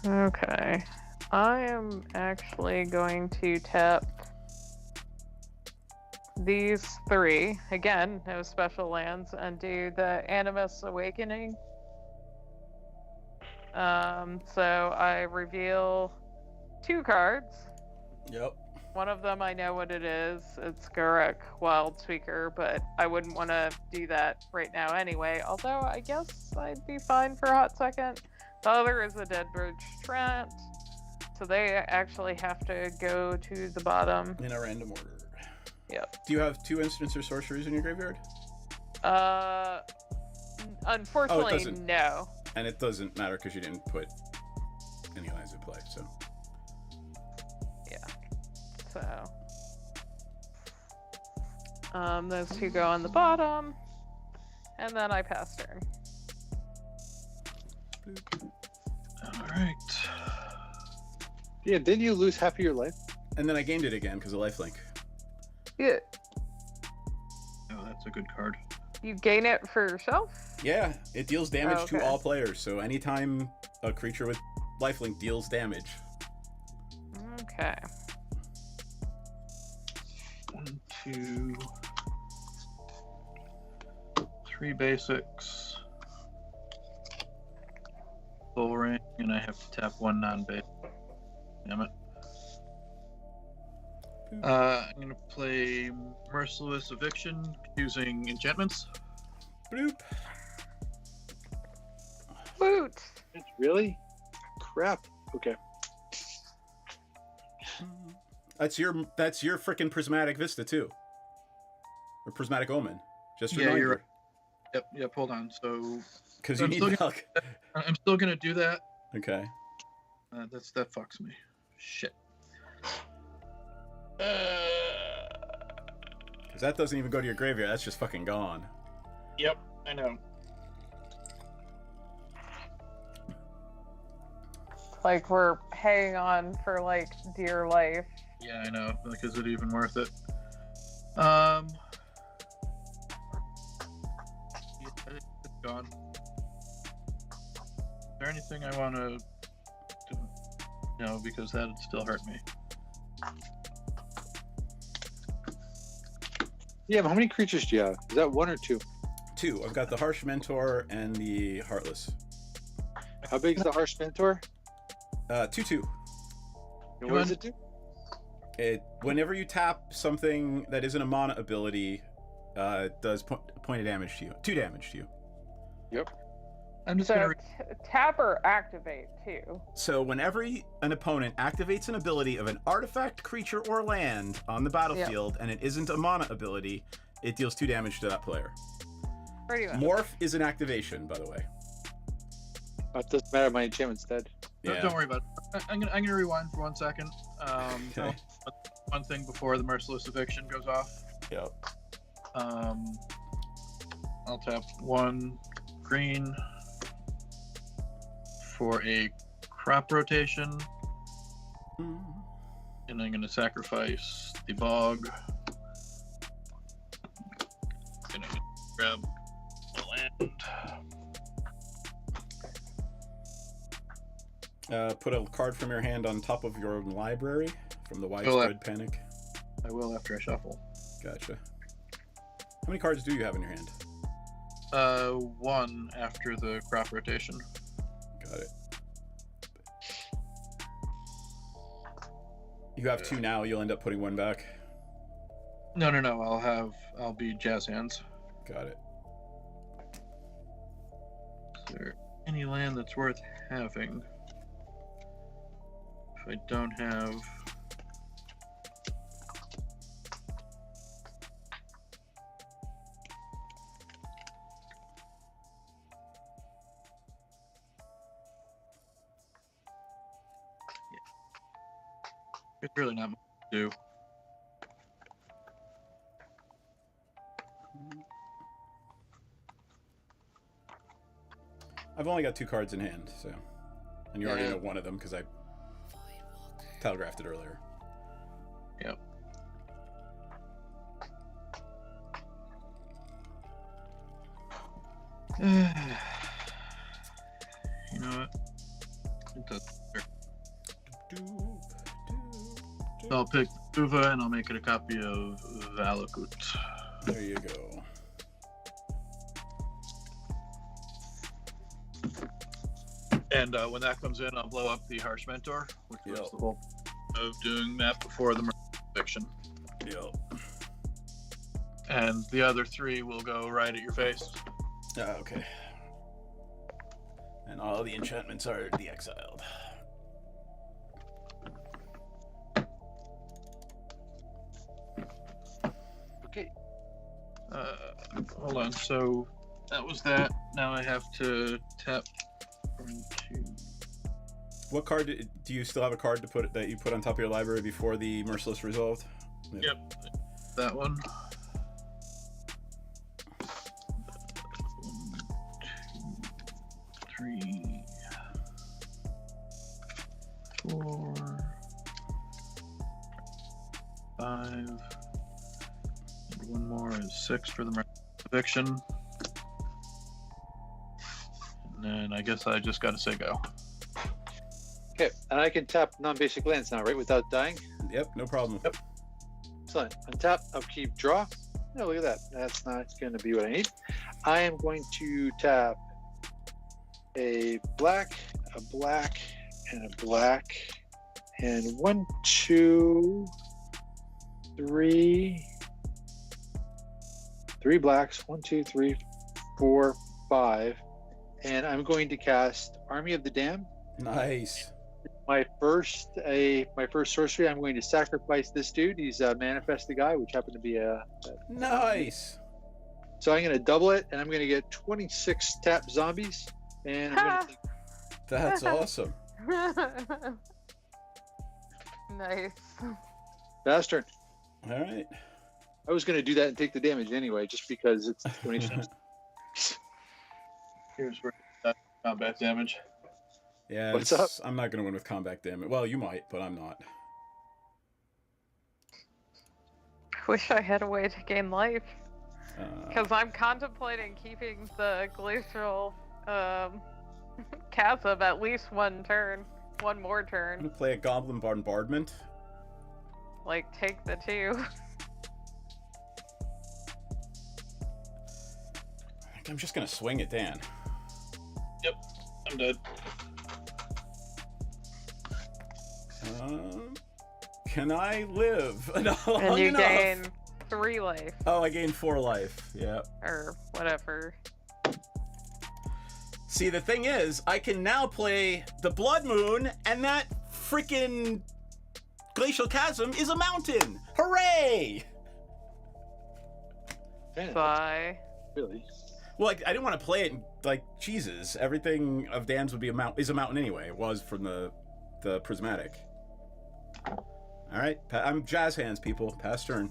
Okay, I am actually going to tap these 3 again, no special lands, and do the Animus Awakening. So I reveal 2 cards. Yep. One of them I know what it is. It's Garek Wild Speaker, but I wouldn't want to do that right now anyway. Although I guess I'd be fine for a hot second. The other is a Deadbridge Trent. So they actually have to go to the bottom. In a random order. Yep. Do you have 2 instants or sorceries in your graveyard? Unfortunately, doesn't. no. And it doesn't matter because you didn't put any lands in play, so. So, those 2 go on the bottom, and then I pass turn. All right. Yeah, didn't you lose half of your life? And then I gained it again because of lifelink. Yeah. It's a good card. You gain it for yourself? Yeah, it deals damage Oh, okay. to all players. So anytime a creature with lifelink deals damage. Okay. 1, 2, 3 basics. Full ring, and I have to tap 1 non-basic. Damn it. I'm gonna play Merciless Eviction using enchantments. Bloop. Boot. Really? Crap. Okay. That's your freaking Prismatic Vista too, or Prismatic Omen. Just Yeah, reminder. you're right. Yep. Hold on. So Because you I'm need still luck. I'm still gonna do that. Okay. That fucks me. Shit. Because that doesn't even go to your graveyard. That's just fucking gone. Yep, I know. Like we're hanging on for like dear life. Yeah, I know. Like, is it even worth it? Yeah, it's gone. Is there anything I want to? No, because that'd still hurt me. Yeah, but how many creatures do you have? Is that 1 or 2? 2. I've got the Harsh Mentor and the Heartless. How big is the Harsh Mentor? 2/2. And what does it do? Whenever you tap something that isn't a mana ability, it does point of damage to you. 2 damage to you. Yep. I'm just So gonna. tap or activate too. So whenever an opponent activates an ability of an artifact, creature, or land on the battlefield, and it isn't a mana ability, it deals 2 damage to that player. Pretty much. Morph is an activation, by the way. It doesn't matter. My enchantment's dead. Yeah. Don't worry about it. I'm gonna rewind for 1 second. Okay. One thing before the Merciless Eviction goes off. Yep. I'll tap 1 green for a crop rotation, and I'm gonna sacrifice the bog. And I'm gonna grab the land. Put a card from your hand on top of your library from the Well, Widespread Panic. I will after I shuffle. Gotcha. How many cards do you have in your hand? 1 after the crop rotation. Got it. You have 2 now. You'll end up putting 1 back. No. I'll be jazz hands. Got it. Is there any land that's worth having? If I don't have. It's really not much to do. I've only got 2 cards in hand, so. And you already Yeah. know one of them because I telegraphed it earlier. Yep. You know what? It doesn't matter. So I'll pick Uva and I'll make it a copy of Valakut. There you go. And when that comes in, I'll blow up the Harsh Mentor, which Yep. was the whole of doing that before the fiction. Yep. And the other 3 will go right at your face. Okay. And all the enchantments are de-exiled. Okay. Hold on. So that was that. Now I have to tap. 1, 2. What card do you still have a card to put that you put on top of your library before the Merciless resolved? Yep. That one. 1, 2, 3, 4, 5. And 1 more is 6 for the eviction. And then I guess I just gotta say go. Okay, and I can tap non-basic lands now, right? Without dying? Yep, no problem. Yep. Excellent. Untap, upkeep, draw. Oh, look at that. That's not going to be what I need. I am going to tap a black, and a black, and 1, 2, 3. 3 blacks. 1, 2, 3, 4, 5. And I'm going to cast Army of the Damned. Nice. My first sorcery. I'm going to sacrifice this dude. He's a manifest the guy, which happened to be a. Nice. So I'm going to double it, and I'm going to get 26 tap zombies, and I'm going to. That's awesome. Nice. Fast turn. All right. I was going to do that and take the damage anyway, just because it's 26. Here's where that combat damage. Yeah, What's up? I'm not going to win with combat damage. Well, you might, but I'm not. Wish I had a way to gain life. Because Uh, I'm contemplating keeping the glacial chasm at least one more I'm turn. going to play a Goblin Bombardment. Like, take the 2. I think I'm just going to swing it, Dan. I'm dead. Can I live long And you enough? gain 3 life. Oh, I gained 4 life. Yeah. Or whatever. See, the thing is, I can now play the Blood Moon, and that freaking Glacial Chasm is a mountain. Hooray! Man, Bye. really? Well, I didn't want to play it like Jesus. Everything of Dan's would be is a mountain anyway. It was from the prismatic. All right, I'm jazz hands, people. Pass turn.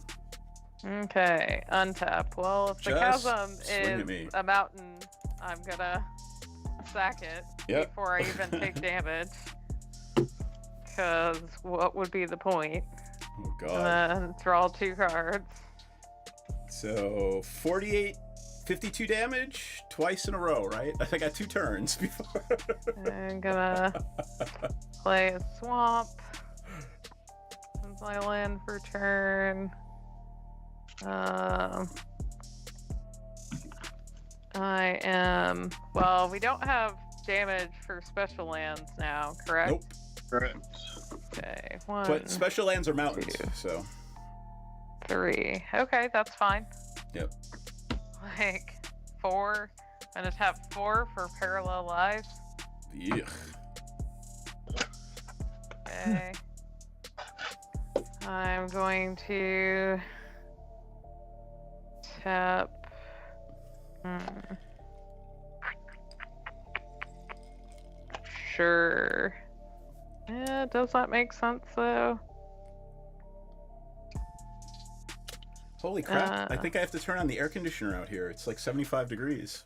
Okay, untap. Well, if the Just chasm swing at me. is a mountain, I'm gonna sack it Yep. before I even take damage. Because what would be the point? Oh God. And then draw 2 cards. So 52 damage twice in a row, right? I got 2 turns before. I'm gonna play a swamp. Since I land for turn. I am. Well, we don't have damage for special lands now, correct? Nope. Correct. Okay, 1, But special lands are mountains, 2. so 3. Okay, that's fine. Yep. Like 4. I'm gonna tap 4 for parallel lives. yeah. Okay. I'm going to tap. Sure. Yeah, does that make sense though? Holy crap! I think I have to turn on the air conditioner out here. It's like 75 degrees.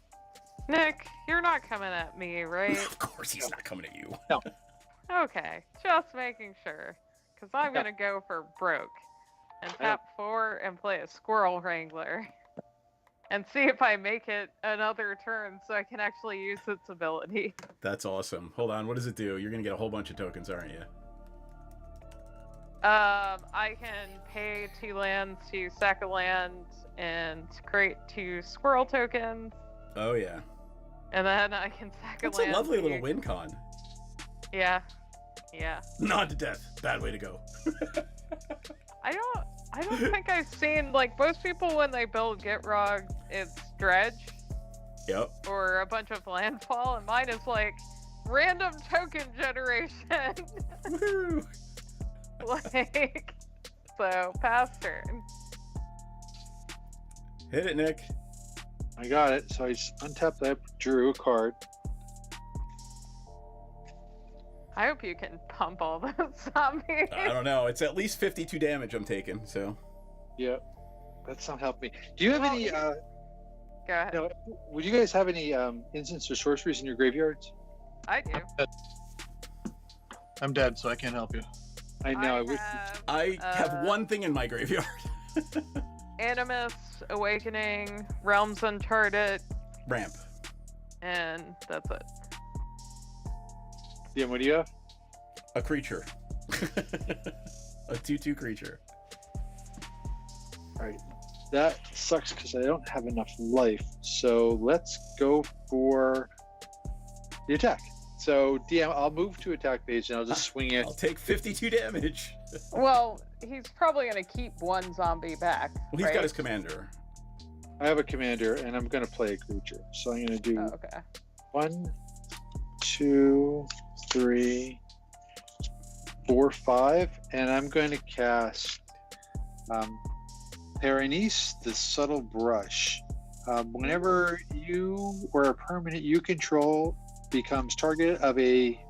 Nick, you're not coming at me, right? Of course, he's not coming at you. Okay, just making sure. Because I'm gonna go for broke. And tap 4 and play a Squirrel Wrangler. And see if I make it another turn so I can actually use its ability. That's awesome. Hold on, what does it do? You're gonna get a whole bunch of tokens, aren't you? I can pay 2 lands to sack a land and create 2 squirrel tokens. Oh yeah. And then I can sack That's a land. a lovely to... little win con. Yeah. Yeah. Not to death. Bad way to go. I don't think I've seen, like, most people when they build Gitrog, it's dredge. Yep. Or a bunch of landfall, and mine is like random token generation. Woo! Like, so pass turn. Hit it, Nick. I got it. So I just untapped that, drew a card. I hope you can pump all those zombies. I don't know. It's at least 52 damage I'm taking, so. Yeah, that's not helping me. Do you have any? Go ahead. No, would you guys have any instants or sorceries in your graveyards? I do. I'm dead, so I can't help you. I know. I have have one thing in my graveyard. Animus, Awakening, Realms Uncharted, Ramp. and that's it. Yeah, what do you have? A creature. A 2/2 creature. All right. That sucks because I don't have enough life. So let's go for the attack. So DM, I'll move to attack phase and I'll just swing it. I'll take 52 damage. Well, he's probably gonna keep one zombie back. Well, he's right? got his commander. I have a commander and I'm going to play a creature. So I'm going to do Oh, okay. 1, 2, 3, 4, 5, and I'm going to cast Perenice, the Subtle Brush. Whenever you or a permanent you control becomes target of a,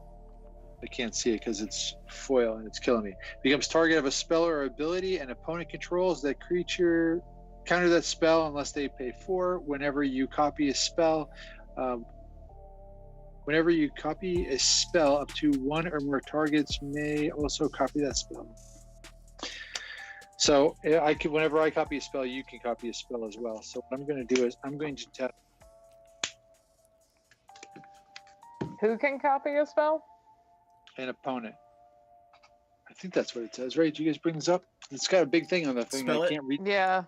I can't see it because it's foil and it's killing me, becomes target of a spell or ability an opponent controls, that creature counter that spell unless they pay 4. Whenever you copy a spell, up to 1 or more targets may also copy that spell. So whenever I copy a spell, you can copy a spell as well. So what I'm going to do is I'm going to tap. Who can copy a spell? An opponent. I think that's what it says, right? Did you guys bring this up? It's got a big thing on the thing. Spell I it. can't read. Yeah.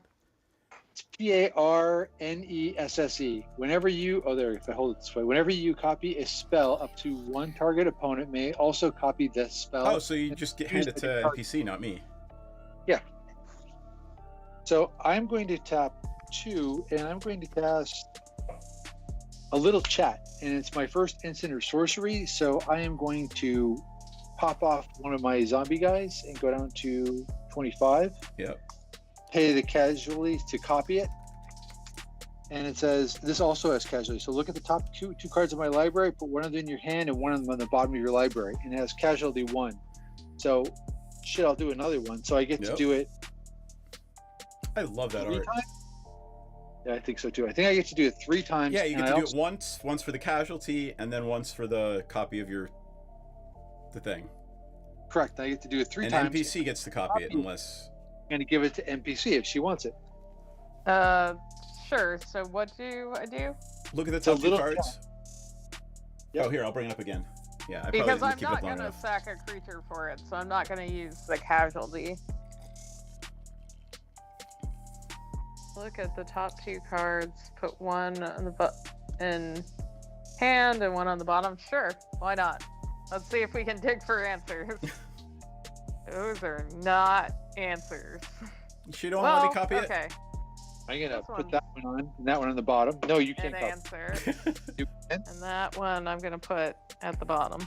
It's Parnesse. Whenever you, if I hold it this way, whenever you copy a spell, up to 1 target opponent may also copy this spell. Oh, so you just hand it to NPC, not me. Yeah. So I'm going to tap 2, and I'm going to cast a little chat, and it's my first instant or sorcery. So I am going to pop off one of my zombie guys and go down to 25. Yep. Pay the casualties to copy it, and it says this also has casualty. So look at the top two cards of my library, put one of them in your hand and one of them on the bottom of your library, and it has casualty 1. So shit, I'll do another one. So I get to do it. I love that 3 art. times? Yeah, I think so too. I think I get to do it 3 times. Yeah, you get to do it once for the casualty, and then once for the copy of the thing. Correct. I get to do it 3 and times. NPC gets to copy it unless. I'm going to give it to NPC if she wants it. Sure. So what do I do? Look at the So top 2 little cards. Yep. Oh, here, I'll bring it up again. Yeah, I Because probably I'm didn't keep not it long gonna enough. sack a creature for it, so I'm not gonna use the casualty. Look at the top 2 cards. Put one on the in hand and one on the bottom. Sure, why not? Let's see if we can dig for answers. Those are not answers. She don't let me copy it. Okay. I'm going to This put one. that one on and that one on the bottom. No, you An can't copy. answer. You can. And that one I'm gonna put at the bottom.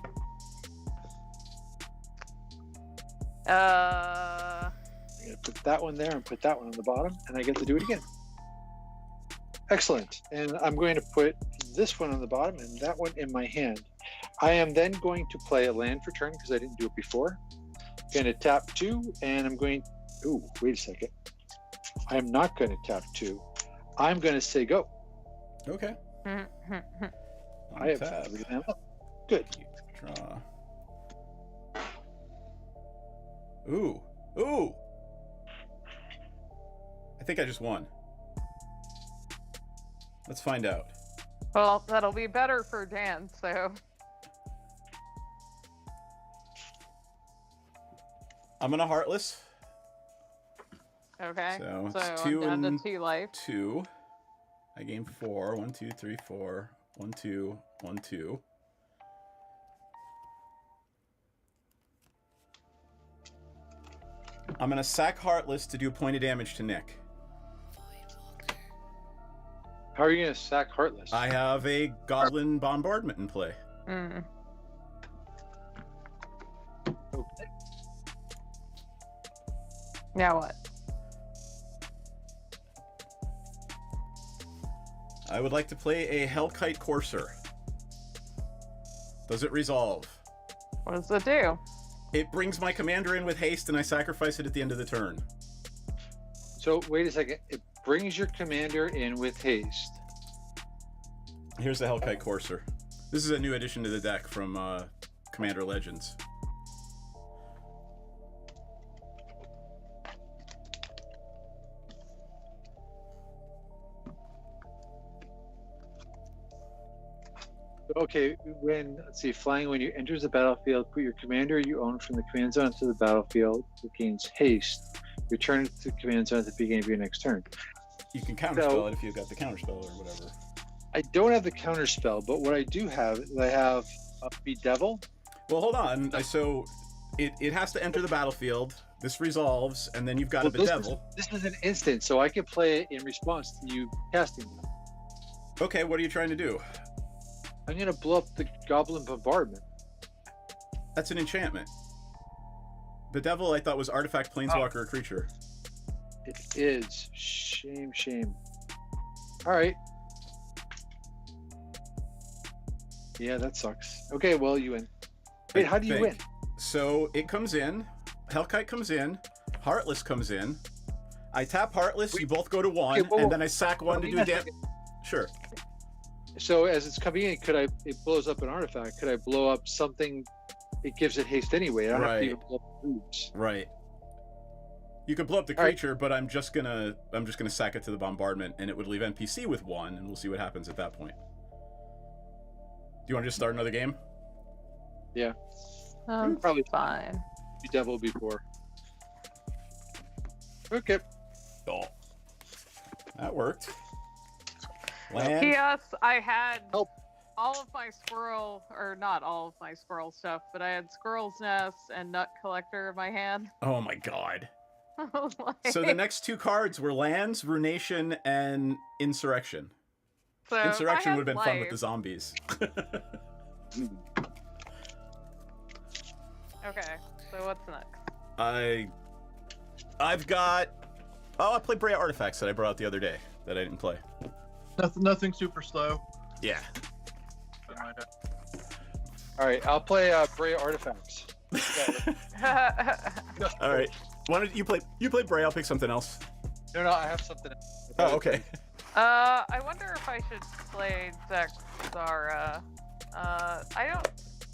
I'm going to put that one there and put that one on the bottom, and I get to do it again. Excellent. And I'm going to put this one on the bottom and that one in my hand. I am then going to play a land for turn because I didn't do it before. Going to tap 2, and I'm going. Ooh, wait a second. I am not going to tap 2. I'm going to say go. Okay. I have Untap. 3 of them up. Good. Draw. Ooh. Ooh. I think I just won. Let's find out. Well, that'll be better for Dan, so. I'm gonna Heartless. Okay. So So it's I'm 2 down and to 2 life. 2. I gain 4. 1, 2, 3, 4. 1, 2, 1, 2. I'm gonna sack Heartless to do a point of damage to Nick. How are you going to sack Heartless? I have a Goblin Bombardment in play. Mm. Okay. Now what? I would like to play a Hellkite Courser. Does it resolve? What does it do? It brings my commander in with haste, and I sacrifice it at the end of the turn. So wait a second. It brings your commander in with haste. Here's the Hellkite Courser. This is a new addition to the deck from Commander Legends. Okay, let's see, flying when you enters the battlefield, put your commander you own from the command zone to the battlefield. It gains haste. Return to the command zone at the beginning of your next turn. You can counterspell it if you've got the counterspell or whatever. I don't have the counterspell, but what I do have is I have a Bedevil. Well, hold on. So it has to enter the battlefield. This resolves, and then you've got a Bedevil. This is an instant, so I can play it in response to you casting it. Okay, what are you trying to do? I'm going to blow up the Goblin Bombardment. That's an enchantment. Bedevil, I thought, was artifact, planeswalker, or creature. It is. Shame, shame. All right. Yeah, that sucks. Okay, well, you win. Wait, how do you win? So it comes in, Hellkite comes in, Heartless comes in. I tap Heartless, you both go to 1, and then I sack 1 to do damage. Sure. So as it's coming in, it blows up an artifact. Could I blow up something? It gives it haste anyway. I don't have to even blow up moves. Right. You could blow up the creature, but I'm just gonna sack it to the bombardment, and it would leave NPC with 1, and we'll see what happens at that point. Do you want to just start another game? Yeah. Probably fine. Bedevil before. Okay. Oh. That worked. Land. P.S. I had all of my squirrel, or not all of my squirrel stuff, but I had Squirrel's Nest and Nut Collector in my hand. Oh my god. So the next 2 cards were lands, Runation, and Insurrection. So Insurrection would have been fun with the zombies. Okay, so what's next? I've got... Oh, I played Brea Artifacts that I brought out the other day that I didn't play. Nothing super slow. Yeah. All right, I'll play Brea Artifacts. All right. Why don't you play? You play Brea. I'll pick something else. No, I have something else. Oh, okay. I wonder if I should play Zexara. I don't...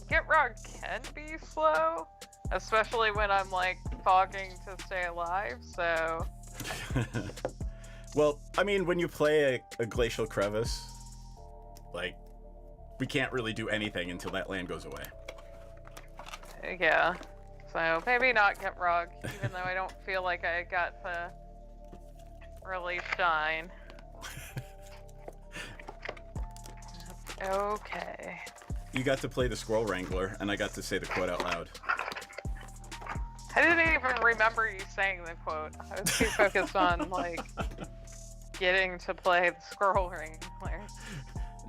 Gitrog can be slow, especially when I'm, like, fogging to stay alive, so... Well, I mean, when you play a Glacial Crevice, like, we can't really do anything until that land goes away. Yeah. So, maybe not Gitrog, even though I don't feel like I got to really shine. Okay. You got to play the Squirrel Wrangler, and I got to say the quote out loud. I didn't even remember you saying the quote. I was too focused on, like, getting to play the Squirrel Wrangler.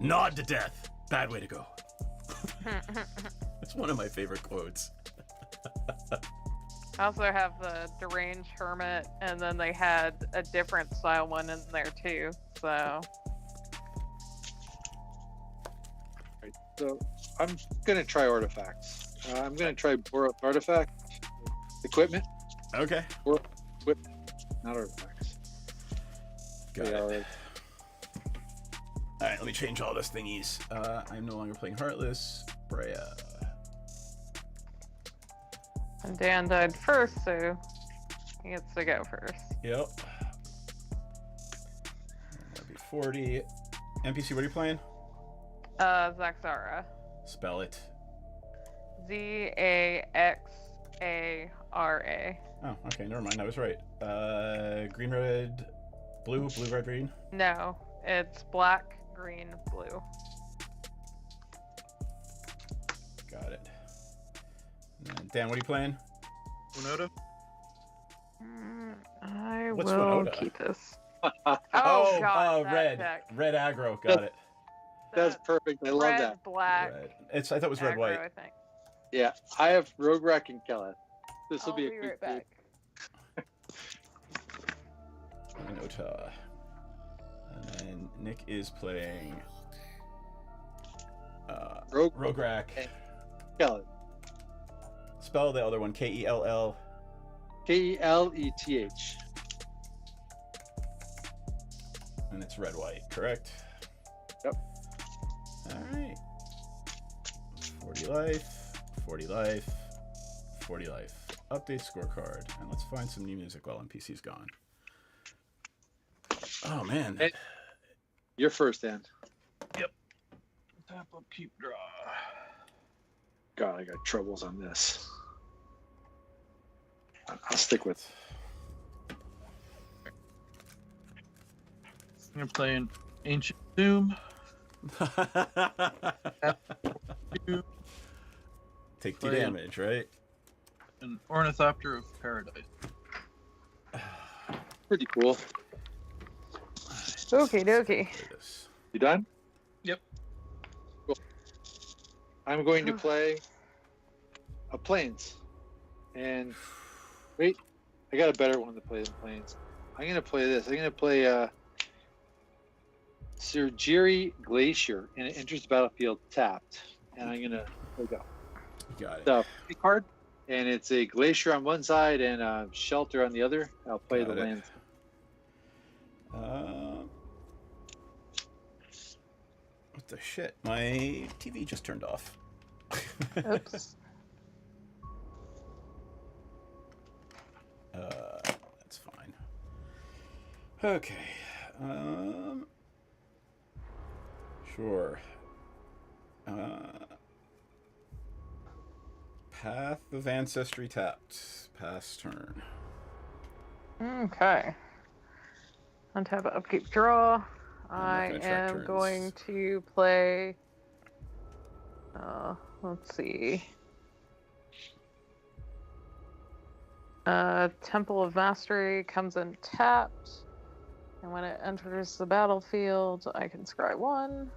Nod to death. Bad way to go. It's one of my favorite quotes. I also have the Deranged Hermit, and then they had a different style one in there too, so... Right, so I'm going to try Artifacts. I'm going to try Artifact Equipment. Okay. Or Equipment, not Artifacts. Got it. Alright, let me change all those thingies. I'm no longer playing Heartless. Brea. And Dan died first, so he gets to go first. Yep. That'd be 40. NPC, what are you playing? Zaxara. Spell it. Zaxara. Oh, okay, never mind. I was right. Green, red, blue, blue, red, green. No, it's black, green, blue. Got it. Dan, what are you playing? Winota? I What's will Winota? keep this. Oh, God, that red. deck. Red aggro. Got it. That's perfect. I love red, that. Black. Red. I thought it was red, aggro, white. I think. Yeah, I have Rogue Rack and Kelleth. This will I'll be a be quick right back. Winota. And then Nick is playing Rogue Rack. and Kelleth. Spell the other one. Kell. Kelleth. And it's red, white, correct? Yep. Alright. 40 life, 40 life, 40 life. Update scorecard. And let's find some new music while NPC's gone. Oh, man. Hey, you're first, Dan. Tap, upkeep, draw. God, I got troubles on this. I'll stick with. I'm gonna play an Ancient Doom. Take the Play damage, right? an Ornithopter of Paradise. Pretty cool. Okie dokie. Play this. You done? Yep. Cool. I'm going to play a Plains. And wait, I got a better one to play than Plains. I'm going to play this. I'm going to play Surgery Glacier, and it enters the battlefield tapped. And I'm going to go. You got it. The free card, and it's a Glacier on one side and a Shelter on the other. I'll play Got the it. lands. What the shit? My TV just turned off. Oops. That's fine. Okay. Sure. Path of Ancestry tapped. Pass turn. Okay. Untap, upkeep, draw. I'm not I gonna track am turns. going to play. Let's see. Temple of Mastery comes in tapped, and when it enters the battlefield, I can scry 1.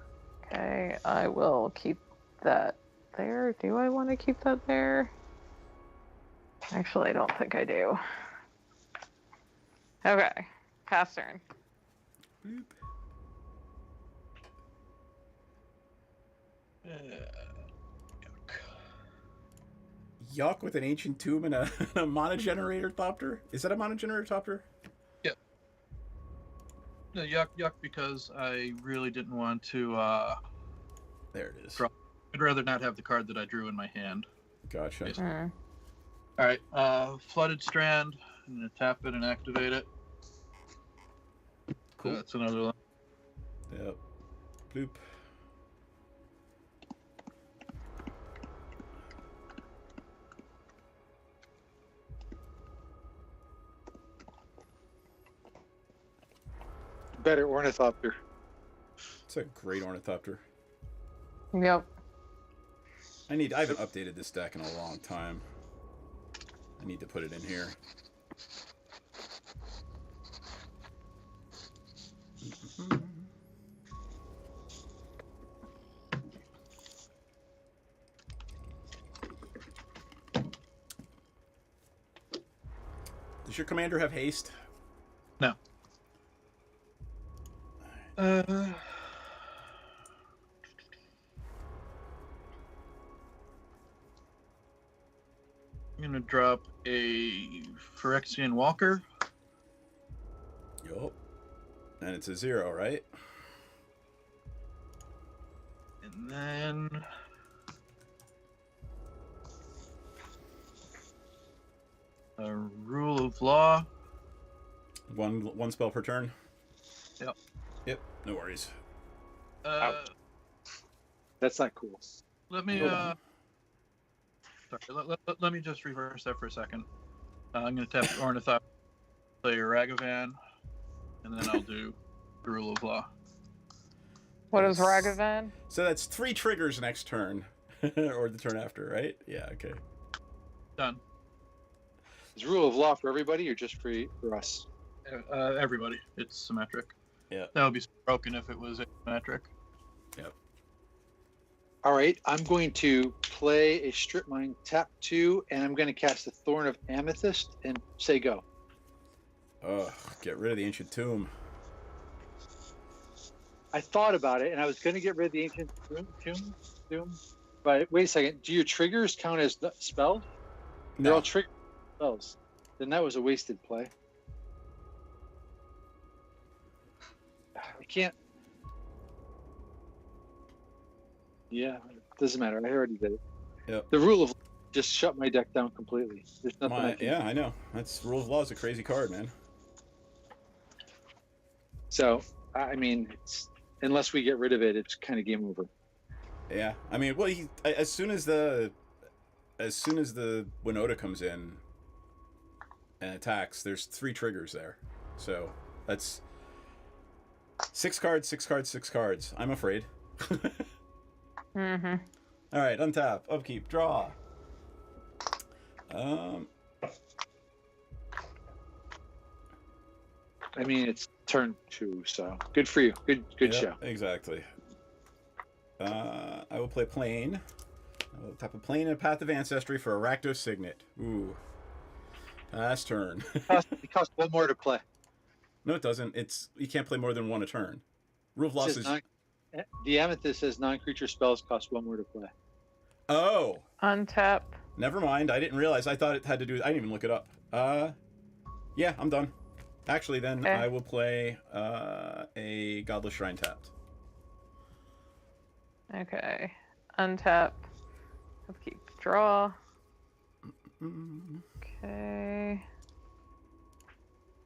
Okay, I will keep that there. Do I want to keep that there? Actually, I don't think I do. Okay, pass turn. Boop. Yuck with an ancient tomb and a mana generator thopter? Is that a mana generator thopter? Yep. No, yuck, because I really didn't want to. There it is. Draw. I'd rather not have the card that I drew in my hand. Gotcha. Yes. Mm. All right, Flooded Strand. I'm gonna tap it and activate it. Cool. So that's another one. Yep. Bloop. Better Ornithopter. It's a great ornithopter. Yep. I haven't updated this deck in a long time. I need to put it in here. Does your commander have haste? No. I'm gonna drop a Phyrexian Walker. Yup. And it's a 0, right? And then a Rule of Law. One spell per turn. Yep. Yep. No worries. That's not cool. Let me Hold on. let me just reverse that for a second. I'm going to tap Ornithopter, play Ragavan, and then I'll do the Rule of Law. What is Ragavan? So that's 3 triggers next turn. Or the turn after, right? Yeah, okay. Done. Is Rule of Law for everybody or just for us? Everybody. It's symmetric. Yeah. That would be broken if it was asymmetric. Yep. All right, I'm going to play a Strip Mine, tap 2, and I'm going to cast a Thorn of Amethyst and say go. Ugh, get rid of the Ancient Tomb. I thought about it, and I was going to get rid of the Ancient Tomb, but wait a second. Do your triggers count as spells? They're all trigger spells. Then that was a wasted play. I can't. Yeah, it doesn't matter. I already did it. Yep. The Rule of just shut my deck down completely. There's nothing I can. Yeah, I know. That's Rule of Law is a crazy card, man. So, I mean, it's, unless we get rid of it, it's kind of game over. Yeah, I mean, well, as soon as the Winota comes in and attacks, there's 3 triggers there, so that's 6 cards, 6 cards, 6 cards. I'm afraid. Mm-hmm. All right, untap, upkeep, draw. I mean, it's turn 2, so good for you. Good Yep, show. Exactly. I will play Plane. I will tap a Plane and a Path of Ancestry for a Rakdos Signet. Ooh. Last turn. It costs 1 more to play. No, it doesn't. You can't play more than 1 a turn. Rule of Loss is... The Amethyst says non-creature spells cost 1 more to play. Oh. Untap. Never mind. I didn't realize. I thought it had to do... I didn't even look it up. Yeah, I'm done. Actually, then Okay. I will play a Godless Shrine tapped. Okay. Untap. Upkeep. Draw. Okay.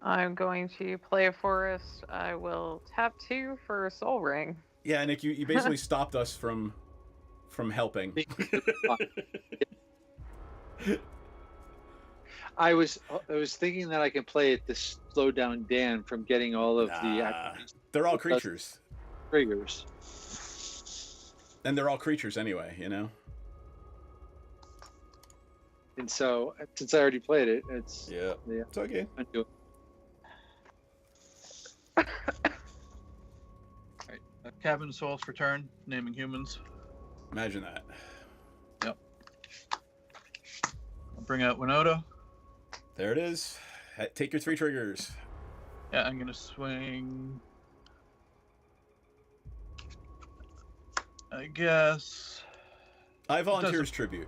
I'm going to play a forest. I will tap 2 for Soul Ring. Yeah, Nick, you basically stopped us from helping. I was thinking that I can play it to slow down Dan from getting all of they're all creatures. triggers. And they're all creatures anyway, you know? And so, since I already played it, it's It's okay. undo it. Alright, Cabin Souls for turn, naming humans. Imagine that. Yep. I'll bring out Winota. There it is. Take your 3 triggers. Yeah, I'm gonna swing. I guess. I volunteers tribute.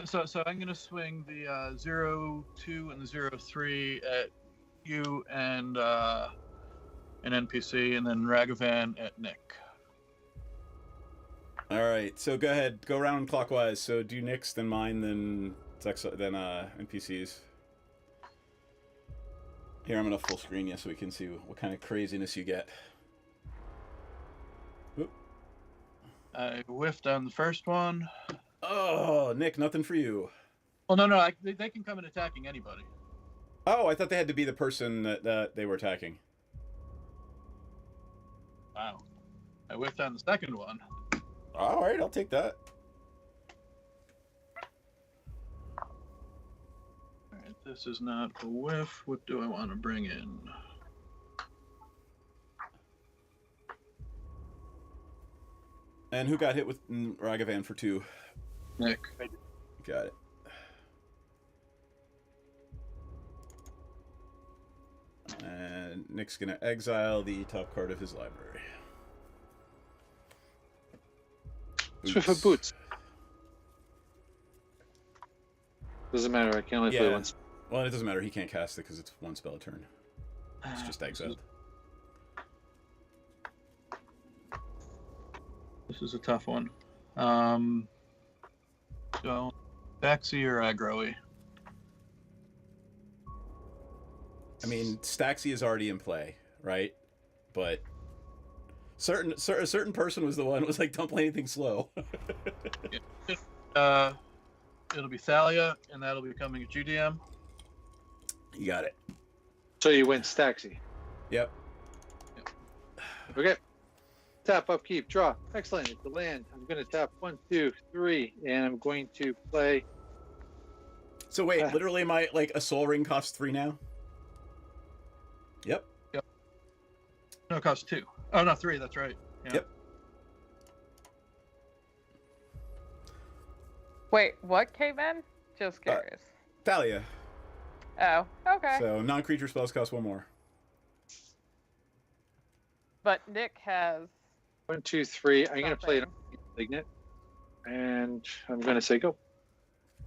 So I'm gonna swing the 0-2 and the 0-3 at you and an NPC, and then Ragavan at Nick. All right, so go ahead, go around clockwise. So do Nick's, then mine, then NPCs. Here, I'm gonna full screen you so we can see what kind of craziness you get. Oop. I whiffed on the first one. Oh, Nick, nothing for you. Well, no, they can come in attacking anybody. Oh, I thought they had to be the person that they were attacking. Wow. I whiffed on the second one. All right, I'll take that. Alright, this is not a whiff. What do I want to bring in? And who got hit with Ragavan for 2? Nick. Got it. And Nick's gonna exile the top card of his library. Swift of Boots. Doesn't matter. I can only play once. Well, it doesn't matter. He can't cast it because it's 1 spell a turn. It's just exiled. This is a tough one. So, Staxy or Aggro-y? I mean, Staxy is already in play, right? But a certain person was the one who was like, don't play anything slow. It'll be Thalia, and that'll be becoming a GDM. You got it. So you went Staxy. Yep. Okay. Tap, upkeep, draw. Excellent. It's the land. I'm going to tap 1, 2, 3, and I'm going to play. So wait, literally, a Soul Ring costs 3 now. Yep. No, it costs 2. Oh no, 3. That's right. Yeah. Yep. Wait, what came in? Just curious. Thalia. Oh, okay. So non-creature spells cost 1 more. But Nick has 1, 2, 3. I'm going to play it something. on Signet. And I'm going to say go.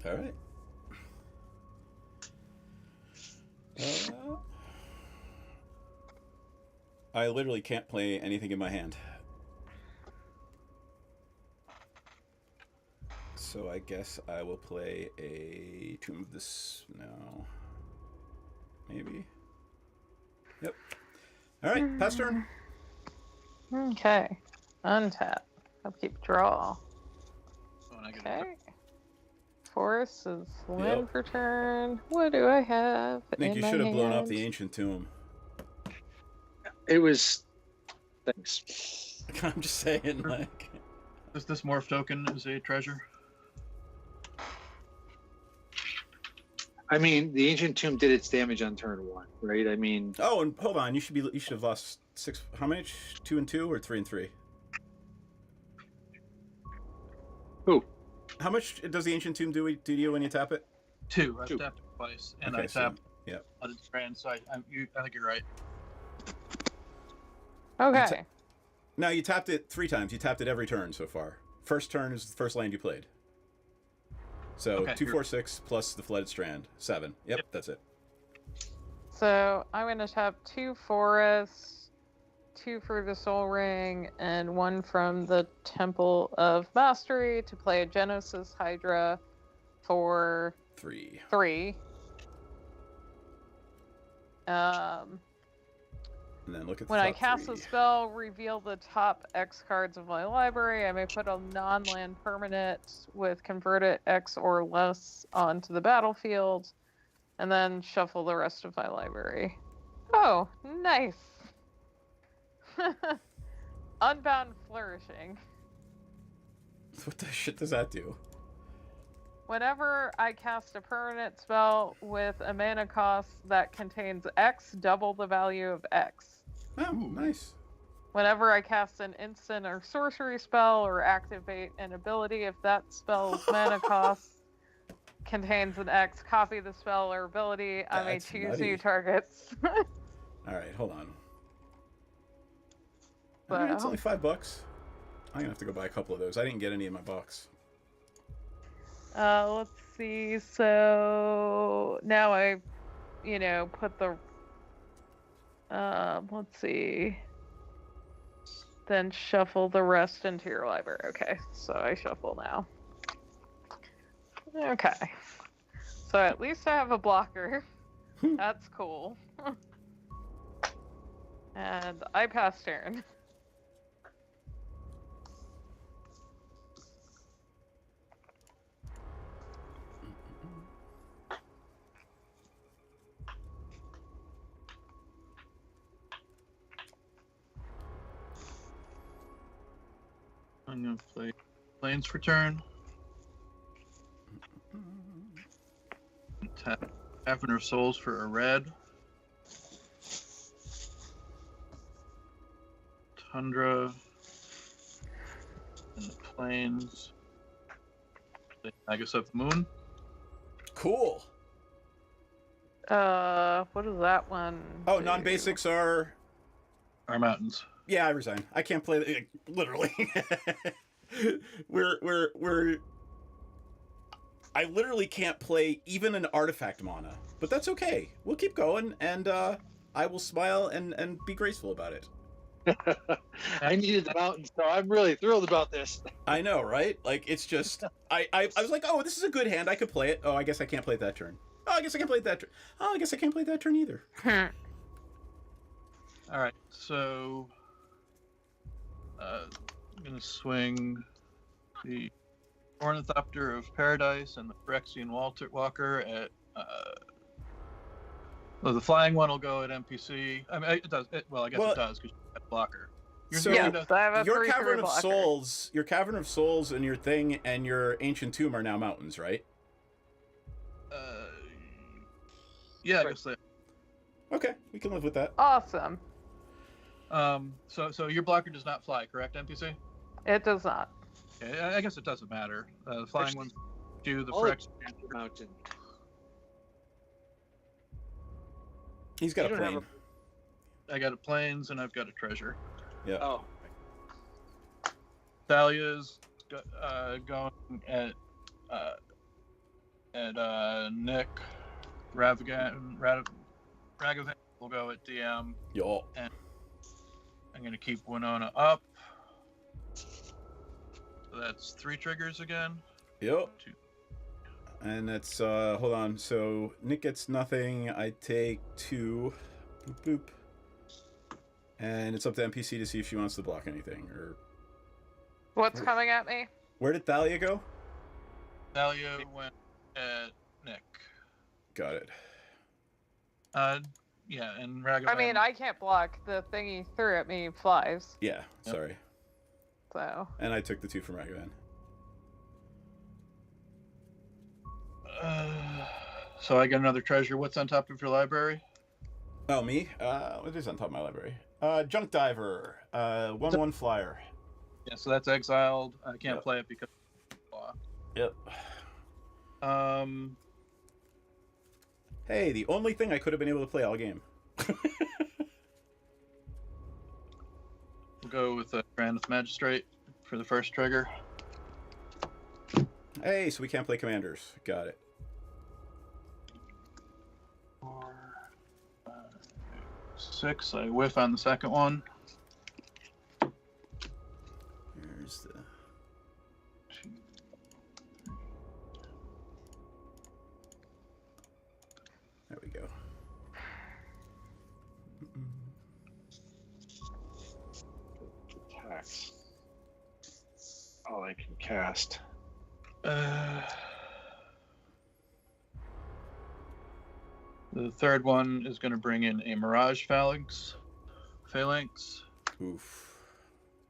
All right. I literally can't play anything in my hand. So I guess I will play a Tomb of this. No. Maybe. Yep. All right, pass turn. Okay. Untap. Upkeep. Draw. When I get a Okay. Force is land Yep. per turn. What do I have Nick, in you my should have blown up hand? the ancient tomb. It was. Thanks. I'm just saying, like. Is this morph token is a treasure? I mean, the ancient tomb did its damage on turn 1, right? I mean, Oh, and hold on. You should have lost 6. How much? 2 and 2 or 3 and 3? who? How much does the ancient tomb do to you when you tap it? 2. I've Two. tapped it twice, and Okay, I so, tapped yeah. Flooded Strand, so I think you're right. Okay. No, you tapped it 3 times. You tapped it every turn so far. First turn is the first land you played. So Okay, 2, 4, 6 plus the flooded strand. 7. Yep, that's it. So I'm going to tap 2 forests, 2 for the Soul Ring, and 1 from the Temple of Mastery to play a Genesis Hydra for 3. 3. And then look at the When I top cast 3. a spell, reveal the top X cards of my library. I may put a non-land permanent with converted X or less onto the battlefield, and then shuffle the rest of my library. Oh, nice! Unbound Flourishing. What the shit does that do? Whenever I cast a permanent spell with a mana cost that contains X, double the value of X. Oh, nice. Whenever I cast an instant or sorcery spell or activate an ability, if that spell's mana cost contains an X, copy the spell or ability. I may That's choose nutty. new targets. All right, hold on. But- All right, it's only $5. I'm gonna have to go buy a couple of those. I didn't get any in my box. Let's see. So now I, put the. Let's see. Then shuffle the rest into your library. Okay, so I shuffle now. Okay. So at least I have a blocker. That's cool. And I pass turn. I'm gonna play Plains for turn. Tap Cavern of Souls for a red. Tundra. And the Plains. I guess up the moon. Cool. What is that one? Oh, do? non-basics are. Our mountains. Yeah, I resign. I can't play literally. we're. I literally can't play even an artifact mana, but that's okay. We'll keep going, and I will smile and be graceful about it. I needed the mountain, so I'm really thrilled about this. I know, right? Like, it's just I was like, oh, this is a good hand. I could play it. Oh, I guess I can't play it that turn. Oh, I guess I can't play it that turn. Oh, I guess I can't play it that turn either. All right, so I'm gonna swing the Ornithopter of Paradise and the Phyrexian Walker at. Well, the flying one will go at NPC. I mean, it does. Well, I guess it does because you have a blocker. So Yes, I have a your 3/3 Cavern of blocker. Souls, and your thing and your Ancient Tomb are now mountains, right? Yeah, I guess they. Okay, we can live with that. Awesome. So your blocker does not fly, correct, NPC? It does not. Okay, I guess it doesn't matter. The flying ones do the All Phyrexian. Mountain. He's got You a don't have plane. I got a Plains and I've got a treasure. Yeah. Oh, Thalia's going at Nick. Ragavan will go at DM. Yo. I'm going to keep Winona up. So that's 3 triggers again. Yep. 2. And that's hold on. So Nick gets nothing. I take 2. Boop boop. And it's up to NPC to see if she wants to block anything or What's coming at me? Where did Thalia go? Thalia went at Nick. Got it. Yeah, and Ragavan. I mean, I can't block. The thing he threw at me flies. Yeah, sorry. So. And I took the 2 from Ragavan. So I got another treasure. What's on top of your library? Oh, me? What is on top of my library? Junk Diver. 1/1 flyer. Yeah, so that's exiled. I can't Yep. play it because Yep. Um, Hey, the only thing I could have been able to play all game. we'll go with the Grand Magistrate for the first trigger. Hey, so we can't play commanders. Got it. 4, 5, 6. I whiff on the second one. Here's the... 2, 3. There we go. Attacks. All I can cast. The third one is going to bring in a Mirage Phalanx. Oof.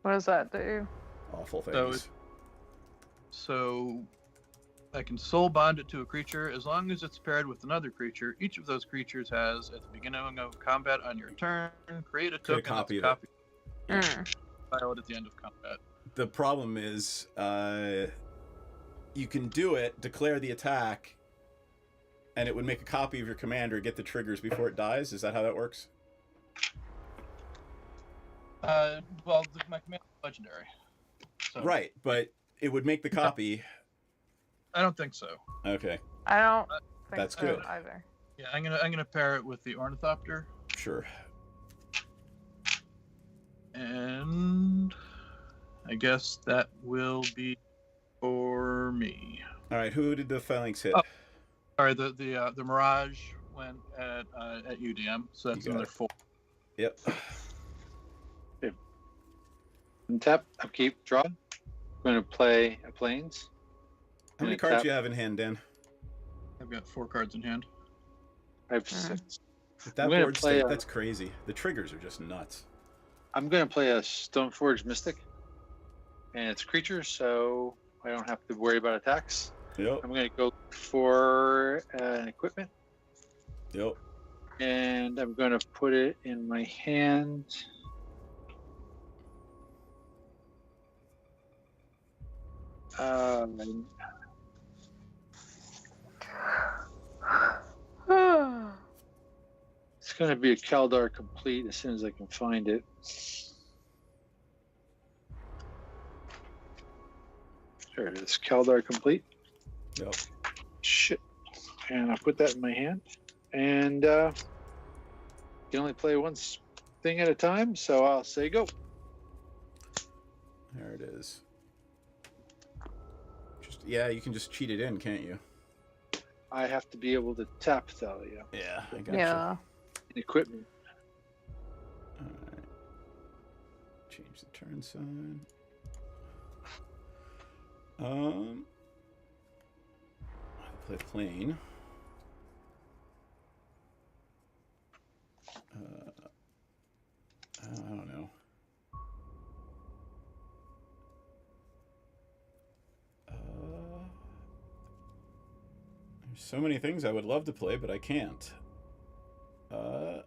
What does that do? Awful So things. So I can soul bond it to a creature as long as it's paired with another creature. Each of those creatures has, at the beginning of combat on your turn, create a token copy that's of it. file it at the end of combat. The problem is, you can do it, declare the attack, and it would make a copy of your commander, get the triggers before it dies. Is that how that works? Well, my command is legendary. So Right, but it would make the copy. I don't think so. Okay, I don't think That's so good. either. Yeah, I'm gonna pair it with the Ornithopter, sure. and I guess that will be for me. All right, who did the phalanx hit? Oh. Sorry, the Mirage went at UDM, so that's You got another it. 4. Yep. Untap, upkeep, draw. I'm going to play a Plains. How many And cards tap. do you have in hand, Dan? I've got 4 cards in hand. I have 6. With that I'm gonna board play state, a- that's crazy. The triggers are just nuts. I'm going to play a Stoneforge Mystic. And it's a creature, so I don't have to worry about attacks. Yep. I'm going to go for an equipment. Yep. And I'm going to put it in my hand. It's going to be a Kaldar Complete as soon as I can find it. There it is, Kaldar Complete. Yep. Shit. And I'll put that in my hand. And you can only play one thing at a time, so I'll say go. There it is. Yeah, you can just cheat it in, can't you? I have to be able to tap Thalia Yeah, I gotcha. Yeah. in equipment. Alright. Change the turn sign. I'll play plane. I don't know. There's so many things I would love to play, but I can't. I'll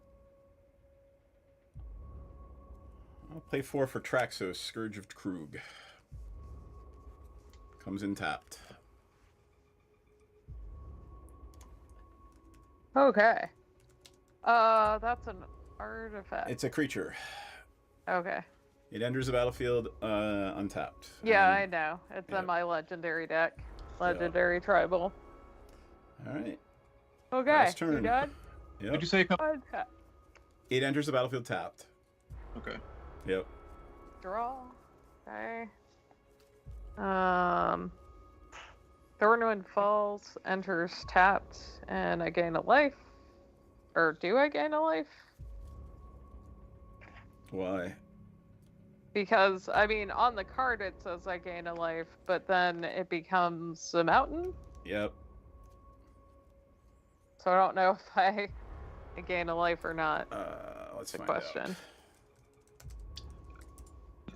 play 4 for Traxos, Scourge of Krug. Comes in tapped. Okay. That's an artifact. It's a creature. Okay. It enters the battlefield untapped. Yeah, I And- know. It's yeah. in my legendary deck. Legendary tribal. All right. Okay. Last You turn. done? Yep. Did you say Okay. It enters the battlefield tapped. Okay. Yep. Draw. Okay. Thornwind Falls enters tapped, and I gain a life. Or do I gain a life? Why? Because, I mean, on the card it says I gain a life, but then it becomes a mountain? Yep. So I don't know if I gain a life or not. Let's Good find question. out.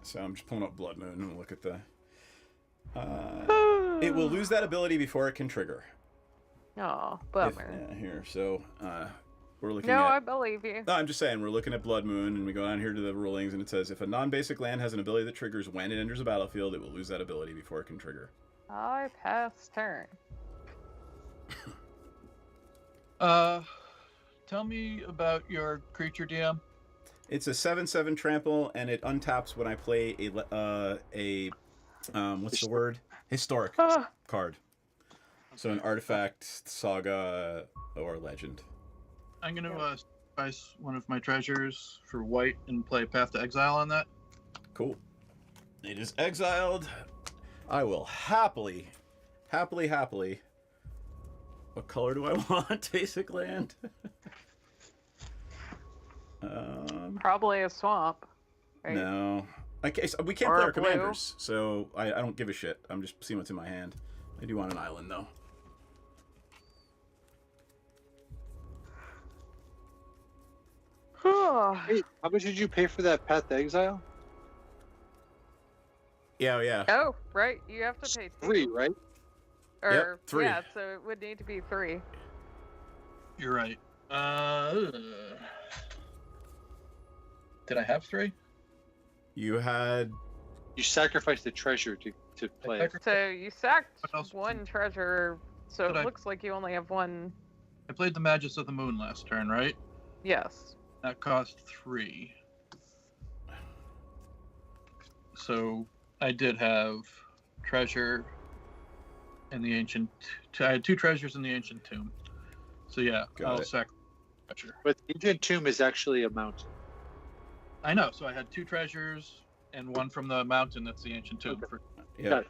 So I'm just pulling up Blood Moon and look at the... it will lose that ability before it can trigger. Oh, bummer. Yeah, here. So we're looking No, at... I believe you. No, I'm just saying, we're looking at Blood Moon, and we go down here to the rulings, and it says, if a non-basic land has an ability that triggers when it enters a battlefield, it will lose that ability before it can trigger. I pass turn. Tell me about your creature, DM. It's a 7/7 trample, and it untaps when I play a what's the word? Historic card. So an artifact, saga, or legend. I'm going to sacrifice one of my treasures for white and play Path to Exile on that. Cool. It is exiled. I will happily. What color do I want? Basic land. Probably a swamp. Right? No. We can't Or play a our blue. commanders, so I don't give a shit. I'm just seeing what's in my hand. I do want an island, though. Hey, how much did you pay for that Path to Exile? Yeah. Oh, right. You have to pay 2. 3, right? Or, Yep, 3. Yeah, so it would need to be 3. You're right. Did I have 3? You had... You sacrificed the treasure to play it. So you sacked What else? 1 treasure, so Did it I- looks like you only have 1. I played the Magus of the Moon last turn, right? Yes. That cost 3. So I did have treasure in the ancient. I had 2 treasures in the ancient tomb. So yeah, Got I'll it. sacrifice treasure. But the Ancient Tomb is actually a mountain. I know. So I had 2 treasures and 1 from the mountain. That's the ancient tomb. Okay. For, Yeah. Got it.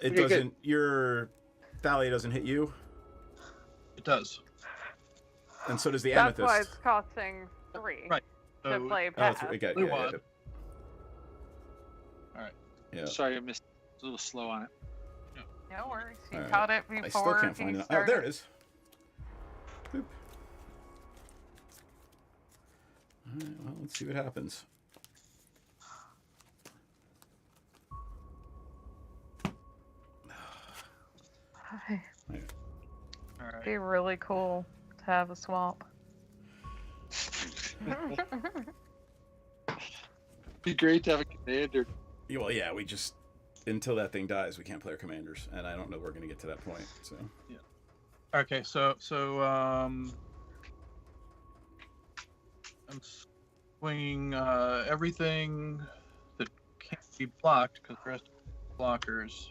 It Okay, good. doesn't... Your Thalia doesn't hit you, it does. and so does the That's Amethyst. why it's costing 3 Right. to So play Oh, Path. okay, Blue yeah. one. Alright. Yeah. Sorry, I missed. A little slow on it. No worries. You Alright. caught it before I still can't find he it. Oh, there it started. is. Boop. Alright, well, let's see what happens. Hi. Alright. Be really cool to have a swamp. Be great to have a commander. Yeah, well, yeah, we just... Until that thing dies, we can't play our commanders, and I don't know we're going to get to that point, so... Okay, so I'm swinging everything that can't be blocked because the rest of the blockers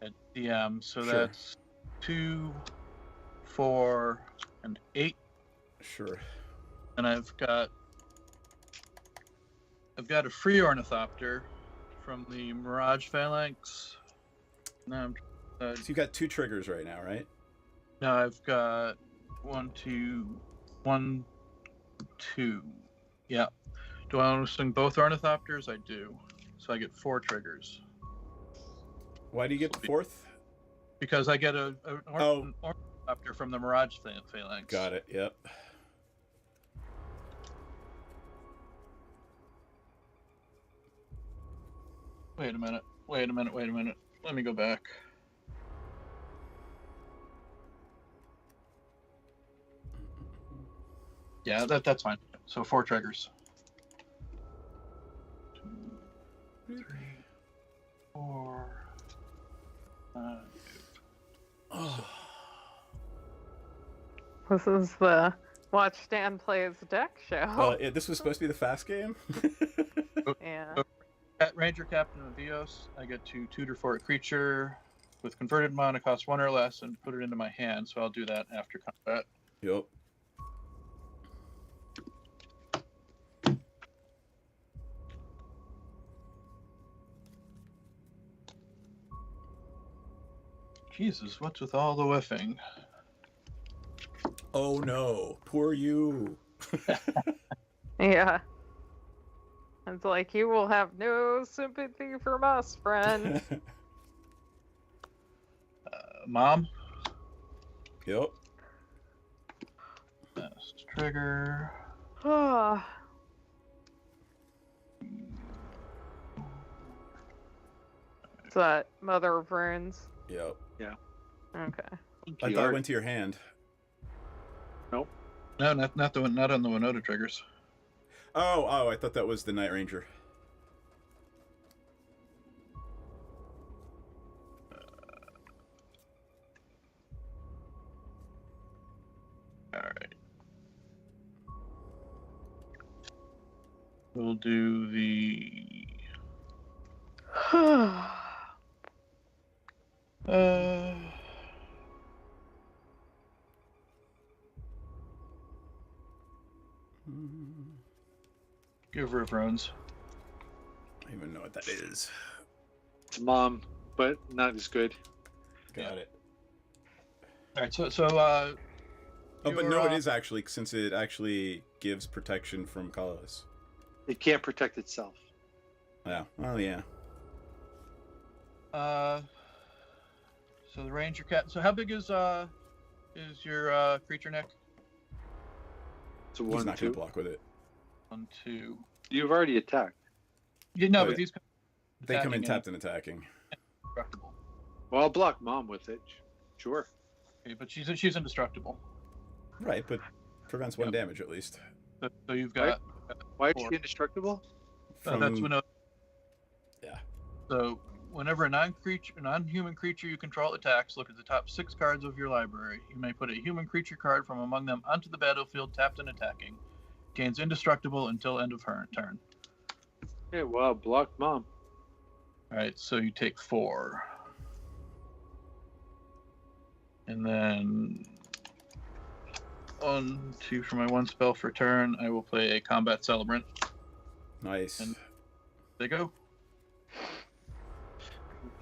at DM. So Sure. that's 2, 4, and 8, Sure. and I've got a free ornithopter from the Mirage Phalanx. No, So you got 2 triggers right now, right? no, I've got 1, 2. Yeah. Do I want to swing both ornithopters? I do. So I get 4 triggers. Why do you get the 4th? Because I get an Oh. ornithopter from the Mirage Phalanx. Got it, yep. Wait a minute. Let me go back. Yeah, that's fine. So 4 triggers. 2, 3, 4, 5. Oh. This is the Watch Stan Plays deck show. This was supposed to be the fast game? Yeah. At Ranger Captain of Eos, I get to tutor for a creature with converted mana, cost 1 or less, and put it into my hand. So I'll do that after combat. Yep. Jesus, what's with all the whiffing? Oh no, poor you. Yeah. It's like, you will have no sympathy from us, friend. Mom. Yep. Best trigger. Is that Mother of Runes? Yep. Okay. I thought it went to your hand. Nope. No, not the one. Not on the Winota triggers. Oh, I thought that was the Night Ranger. All right. We'll do the. Giver of Runes. I don't even know what that is. It's Mom, but not as good. Got it. All right, so Oh, but no, it your, is actually, since it actually gives protection from colorless. It can't protect itself. Yeah. Well, yeah. So the Ranger cat. So how big is your creature neck? It's a He's 1, not 2. going to block with it. 1, 2. You've already attacked. Yeah, no, Oh, but yeah. these come They come in attacking tapped and attacking. indestructible. Well, I'll block Mom with it. Sure. Okay, but she's indestructible. Right, but prevents one damage at least. So you've got. Why is 4. she indestructible? That's when. Yeah. So whenever a non-human creature you control attacks, look at the top 6 cards of your library. You may put a human creature card from among them onto the battlefield, tapped and attacking. Gains indestructible until end of turn. Yeah, well, block Mom. All right, so you take 4, and then 1, 2 for my 1 spell for turn. I will play a combat celebrant. Nice. And they go.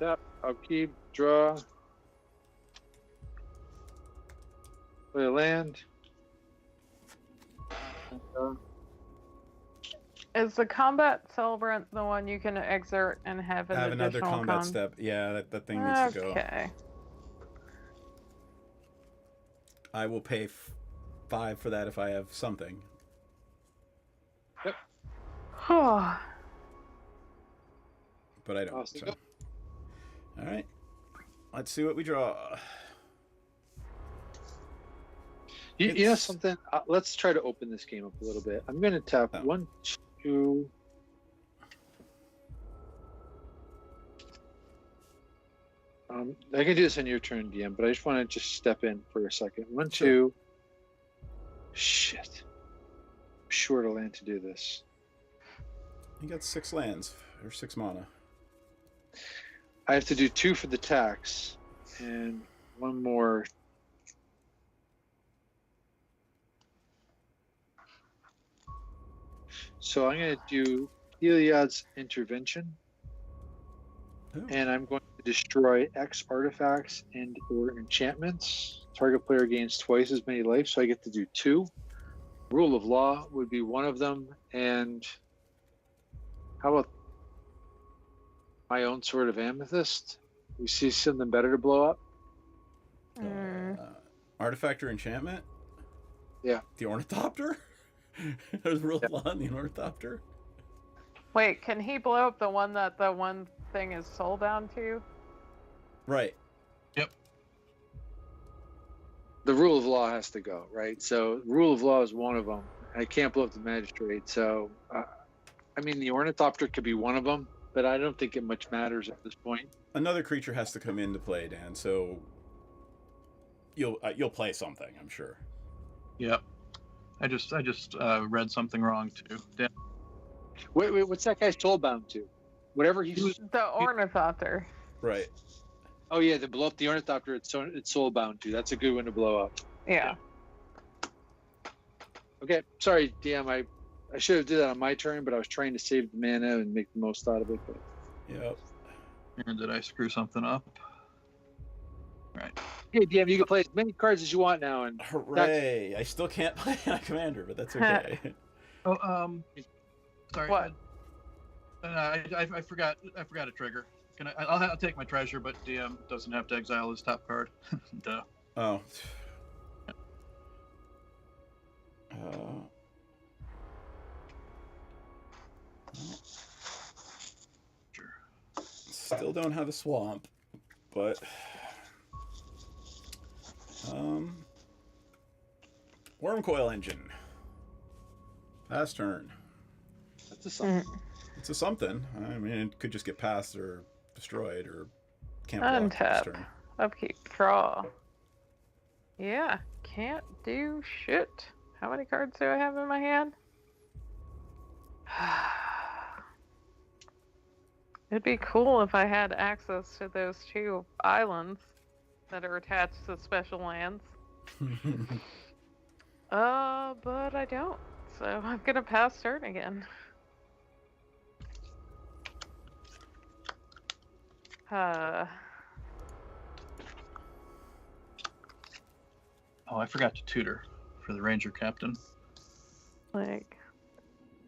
Tap. I'll keep. Draw. Play a land. Is the combat celebrant the one you can exert and have an Have another additional combat step. Yeah, that thing needs to go. Okay. I will pay 5 for that if I have something. Oh. But I don't. Awesome. So. All right. Let's see what we draw. You know It's- something? Let's try to open this game up a little bit. I'm going to tap Oh. 1, 2. I can do this on your turn, DM, but I just want to just step in for a second. 1, 2. Shit. I'm short a land to do this. You got 6 lands or 6 mana. I have to do 2 for the tax and 1 more. So I'm going to do Heliod's Intervention, Oh. and I'm going to destroy X artifacts and or enchantments. Target player gains twice as many life, so I get to do 2. Rule of Law would be one of them, and how about my own Sword of Amethyst? You see something better to blow up? Artifact or enchantment? Yeah. The Ornithopter? There's rule of law in the Ornithopter? Wait, can he blow up the one that the one thing is soulbound to? Right. The Rule of Law has to go, right? So Rule of Law is one of them. I can't blow up the Magistrate, so I mean the Ornithopter could be one of them, but I don't think it much matters at this point. Another creature has to come into play, Dan, so you'll play something, I'm sure. Yep. I just read something wrong too. Damn. Wait, what's that guy soulbound to? Whatever he's. The Ornithopter. Right. Oh yeah, to blow up the Ornithopter, it's soulbound to. That's a good one to blow up. Yeah. Okay, sorry, DM. I should have did that on my turn, but I was trying to save the mana and make the most out of it. But Yep. And did I screw something up? Right. hey, DM, you can play as many cards as you want now, and Hooray! I still can't play on a commander, but that's okay. Oh, sorry. What? I forgot a trigger. I'll take my treasure, but DM doesn't have to exile his top card. Duh. Oh. Sure. Still don't have a swamp, but Worm Coil Engine. Pass turn. That's a something. It's a something. I mean, it could just get passed or destroyed or can't block this Untap. turn. Upkeep. Draw. Yeah. Can't do shit. How many cards do I have in my hand? It'd be cool if I had access to those 2 islands that are attached to special lands. But I don't. So I'm gonna pass turn again. Oh, I forgot to tutor for the Ranger Captain. Like,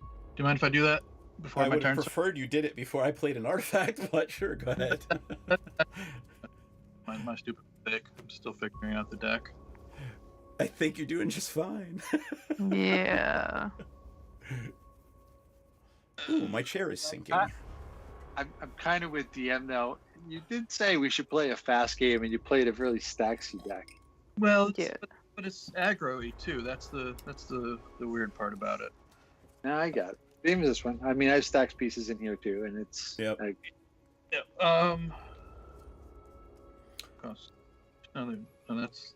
Do you mind if I do that before I my would have turn? preferred you did it before I played an artifact, but sure, go ahead. My stupid mistake. I'm still figuring out the deck. I think you're doing just fine. yeah. Ooh, my chair is sinking. I'm kind of with DM though. You did say we should play a fast game, and you played a really stacksy deck. Well, Yeah. but it's aggro-y too. That's the weird part about it. No, I got it. Same as this one. I mean, I have stacks pieces in here too, and it's Yep. like, Yeah. And that's.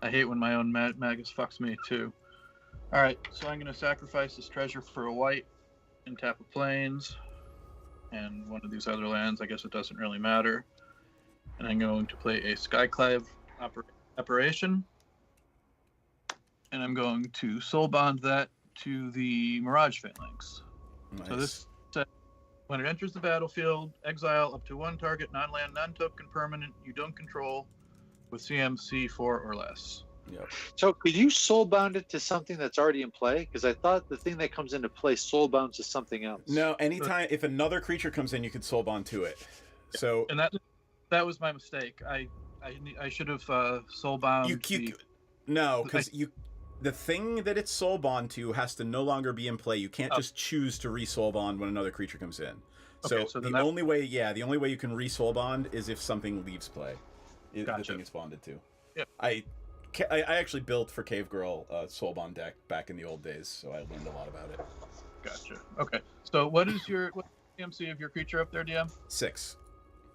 I hate when my own Magus fucks me too. All right, so I'm gonna sacrifice this treasure for a white and tap a plains, and one of these other lands. I guess it doesn't really matter. And I'm going to play a Skyclave Apparition, and I'm going to soul bond that to the Mirage Phalanx. Nice. So this says, when it enters the battlefield, exile up to 1 target non-land, non-token permanent you don't control with CMC 4 or less. Yep. so could you soul bound it to something that's already in play? Because I thought the thing that comes into play soul bounds to something else. No, anytime if another creature comes in, you can soul bond to it. So And that was my mistake. I should have soul bound. no, because the thing that it's soul bond to has to no longer be in play. You can't just choose to re-soul bond when another creature comes in. Okay, So, so the only way you can re-soul bond is if something leaves play. The Gotcha. thing it's bonded to. Yep. I actually built for Cave Girl a soul bond deck back in the old days, so I learned a lot about it. Gotcha. Okay. So what's the CMC of your creature up there, DM? 6.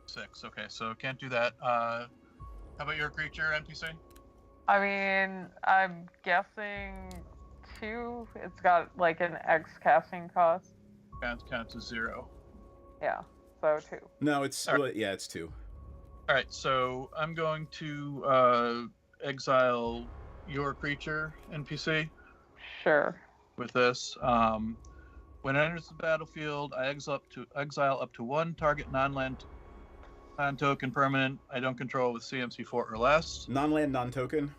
6. Okay, so can't do that. How about your creature, NPC? I mean, I'm guessing 2. It's got like an X casting cost. Counts as 0. Yeah, so 2. No, it's All right. it's 2. All right, so I'm going to exile your creature, NPC, Sure. with this. When it enters the battlefield, I exile up to 1 target non-land, non-token permanent I don't control with CMC 4 or less. Non-land, non-token?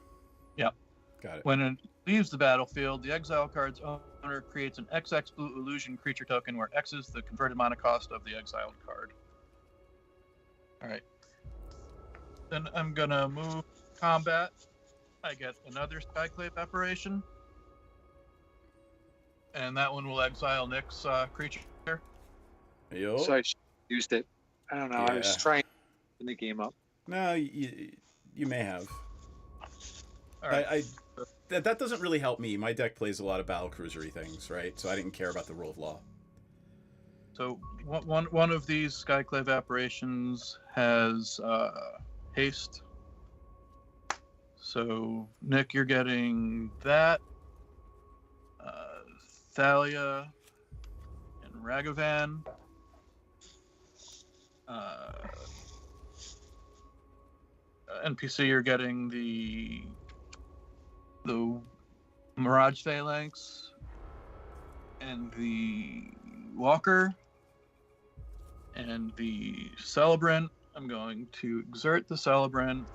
Yep. Got it. When it leaves the battlefield, the exile card's owner creates an XX blue illusion creature token where X is the converted mana cost of the exiled card. All right. Then I'm gonna move combat. I get another Skyclave Apparition. And that one will exile Nick's creature. Yo. So I should have used it. I don't know. I was Yeah. trying to open the game up. No, you may have. All right. That doesn't really help me. My deck plays a lot of battle cruisery things, right? So I didn't care about the rule of law. So one of these Skyclave Apparitions has haste. So Nick, you're getting that. Thalia and Ragavan. NPC, you're getting the Mirage Phalanx and the Walker and the Celebrant. I'm going to exert the Celebrant.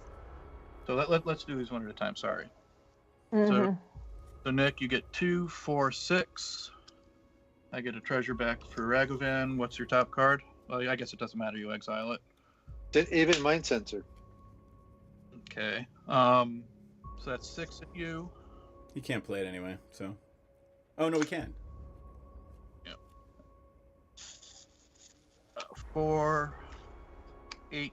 So let's do these one at a time. Sorry. Mhm. So Nick, you get 2, 4, 6. I get a treasure back for Ragovan. What's your top card? Well, I guess it doesn't matter. You exile it. Avon Mind Sensor. Okay. So that's 6 at you. You can't play it anyway, so. Oh, no, we can. 4, 8.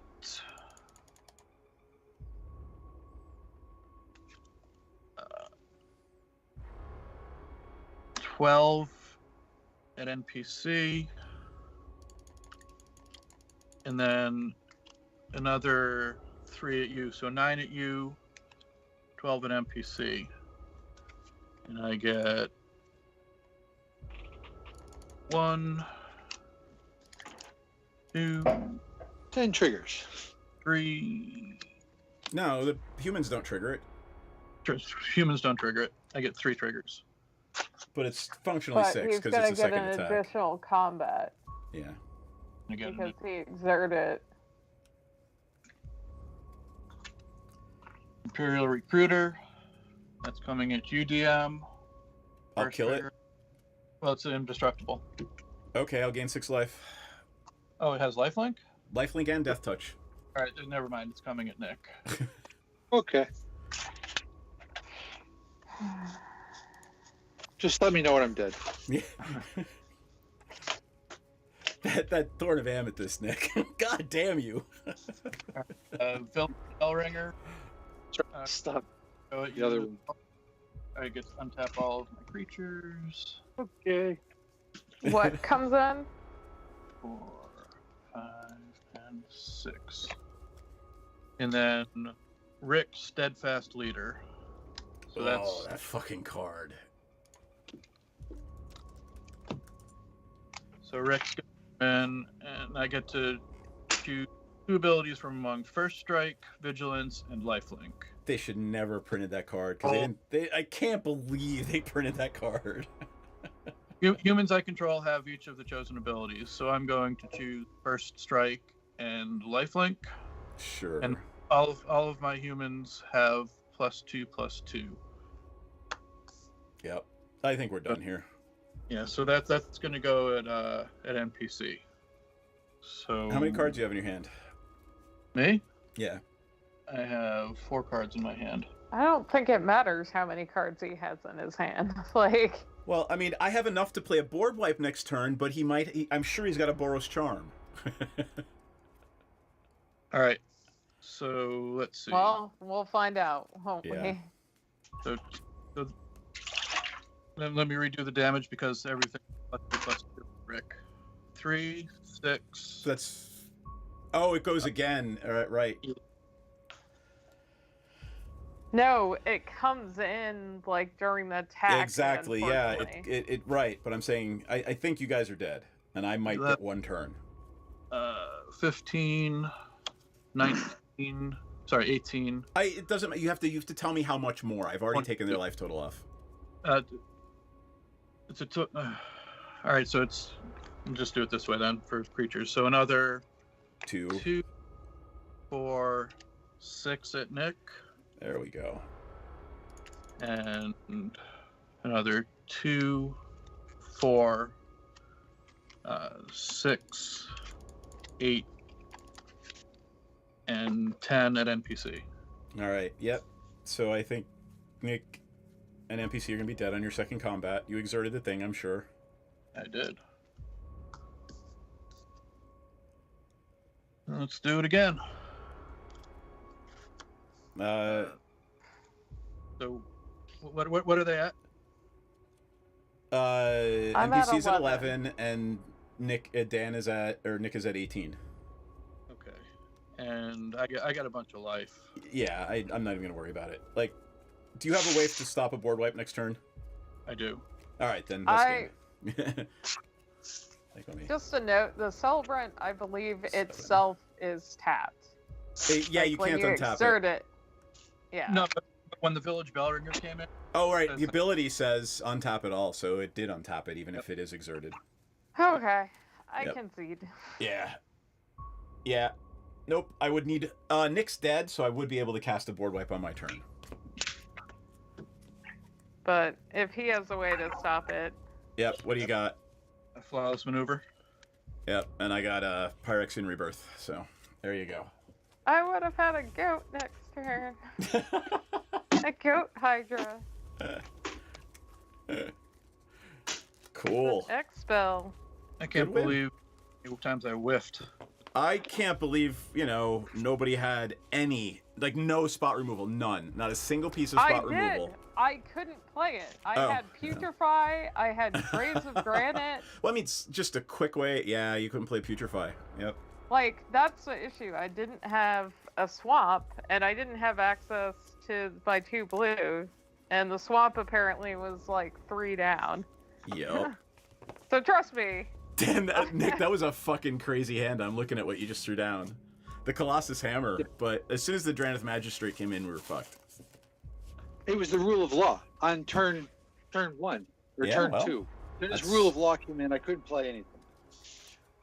12 at NPC, and then another 3 at you, so 9 at you, 12 at NPC, and I get 1, 2, 10 triggers. 3. No, the humans don't trigger it, Humans don't trigger it. I get 3 triggers. but it's functionally But 6 he's because gonna it's a get second an attack. additional combat Yeah. Again, because he exerted. Imperial Recruiter. That's coming at UDM. I'll First kill it. trigger. Well, it's indestructible. Okay, I'll gain 6 life. Oh, it has lifelink? Lifelink and Death Touch. All right, then never mind. It's coming at Nick. Okay. Just let me know when I'm dead. Yeah. that Thorn of Amethyst, Nick. God damn you. Bellringer. Stop. Go at The other you. one. I get to untap all of my creatures. Okay. What comes in? 4, 5, and 6. And then Rick, Steadfast Leader. So Oh, that fucking card. So Rick's going in, and I get to choose 2 abilities from among First Strike, Vigilance, and Lifelink. They should never have printed that card because I can't believe they printed that card. Humans I control have each of the chosen abilities, so I'm going to choose First Strike and Lifelink. Sure. And all of my humans have +2/+2. Yep. I think we're done here. Yeah, so that's going to go at NPC. So How many cards do you have in your hand? Me? Yeah. I have 4 cards in my hand. I don't think it matters how many cards he has in his hand. Like, Well, I mean, I have enough to play a board wipe next turn, but I'm sure he's got a Boros Charm. All right. So let's see. well, we'll find out, won't Yeah. we? So let me redo the damage because everything +2/+2. Rick. 3, 6. That's... Oh, it goes again. All right. No, it comes in like during the attack. Exactly, yeah. unfortunately. It right, but I'm saying I think you guys are dead, and I might get 1 turn. 15, 19. Sorry, 18. It doesn't. You have to tell me how much more. I've already taken their life total off. It's all right. So it's. I'll just do it this way then for creatures. So another 2, 4, 6 at Nick. There we go. And another 2, 4, 6, 8, and 10 at NPC. All right. Yep. So I think Nick and NPC are gonna be dead on your second combat. You exerted the thing, I'm sure. I did. Let's do it again. So, what are they at? I'm at NPC's at 11. 11, and Nick is at 18. Okay, and I got a bunch of life. Yeah, I'm not even gonna worry about it. Like, do you have a way to stop a board wipe next turn? I do. All right, then. Let's game. Like, let me... Just a note: the Celebrant, I believe itself is tapped. Yeah, Like, you when can't you untap exert it. it. Yeah. No, but when the Village Bellringer came in. Oh, right. The ability says untap it all, so it did untap it, even Yep. if it is exerted. Okay, I Yep. concede. Yeah. Yeah. Nope. I would need... Nick's dead, so I would be able to cast a board wipe on my turn. But if he has a way to stop it, Yep. What do you got? A flawless maneuver. Yep, and I got a Pyrexian Rebirth, so there you go. I would have had a goat next turn. A goat Hydra. Cool. An X-Spell. I can't Good win. believe how many times I whiffed. I can't believe, nobody had any, like, no spot removal, none. Not a single piece of spot removal. I couldn't play it. I Oh, had Putrefy, I had Graves of Granite. Well, I mean, it's just a quick way. Yeah, you couldn't play Putrefy. Yep. Like, that's the issue. I didn't have a swamp, and I didn't have access to my 2 blue, and the swamp apparently was, like, 3 down. Yep. So trust me. Damn, Nick, that was a fucking crazy hand. I'm looking at what you just threw down. The Colossus Hammer, but as soon as the Dranith Magistrate came in, we were fucked. It was the rule of law on turn 1 or Yeah, turn well, 2. As that's- rule of law came in, I couldn't play anything.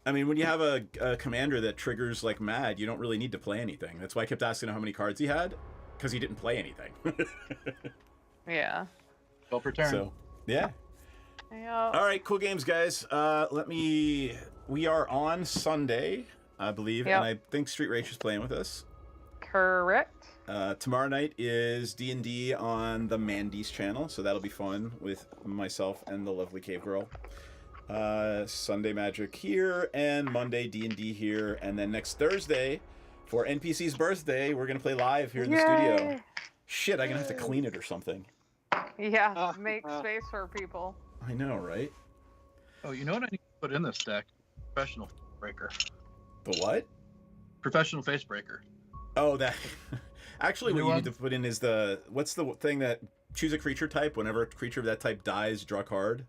I mean, when you have a commander that triggers like mad, you don't really need to play anything. That's why I kept asking him how many cards he had, because he didn't play anything. Yeah. Well, per turn. So, yeah. Yeah. All right, cool games, guys. We are on Sunday, I believe, Yep. and I think Street Rage is playing with us. Correct. Tomorrow night is D&D on the Mandy's channel, so that'll be fun with myself and the lovely Cave Girl. Sunday Magic here, and Monday D&D here, and then next Thursday, for NPC's birthday, we're going to play live here in the studio. Shit, I'm going to have to clean it or something. Yeah, make space for people. I know, right? Oh, you know what I need to put in this deck? Professional Breaker. The what? Professional Face Breaker. Oh, that... Actually, what New you one? need to put in is the... What's the thing that... Choose a creature type. Whenever a creature of that type dies, draw a card.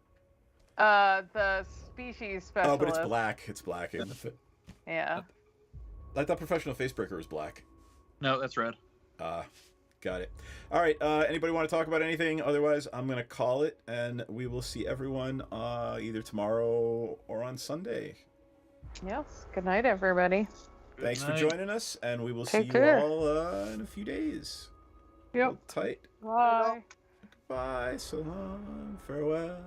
The species specialist. Oh, but it's black. It's black. Yeah. I thought Professional Facebreaker was black. No, that's red. Got it. All right. Anybody want to talk about anything? Otherwise, I'm going to call it, and we will see everyone either tomorrow or on Sunday. Yes. Good night, everybody. Thanks for night. joining us, and we will see Take you care. all in a few days. Yep. Hold tight. Bye. Bye. So long. Farewell.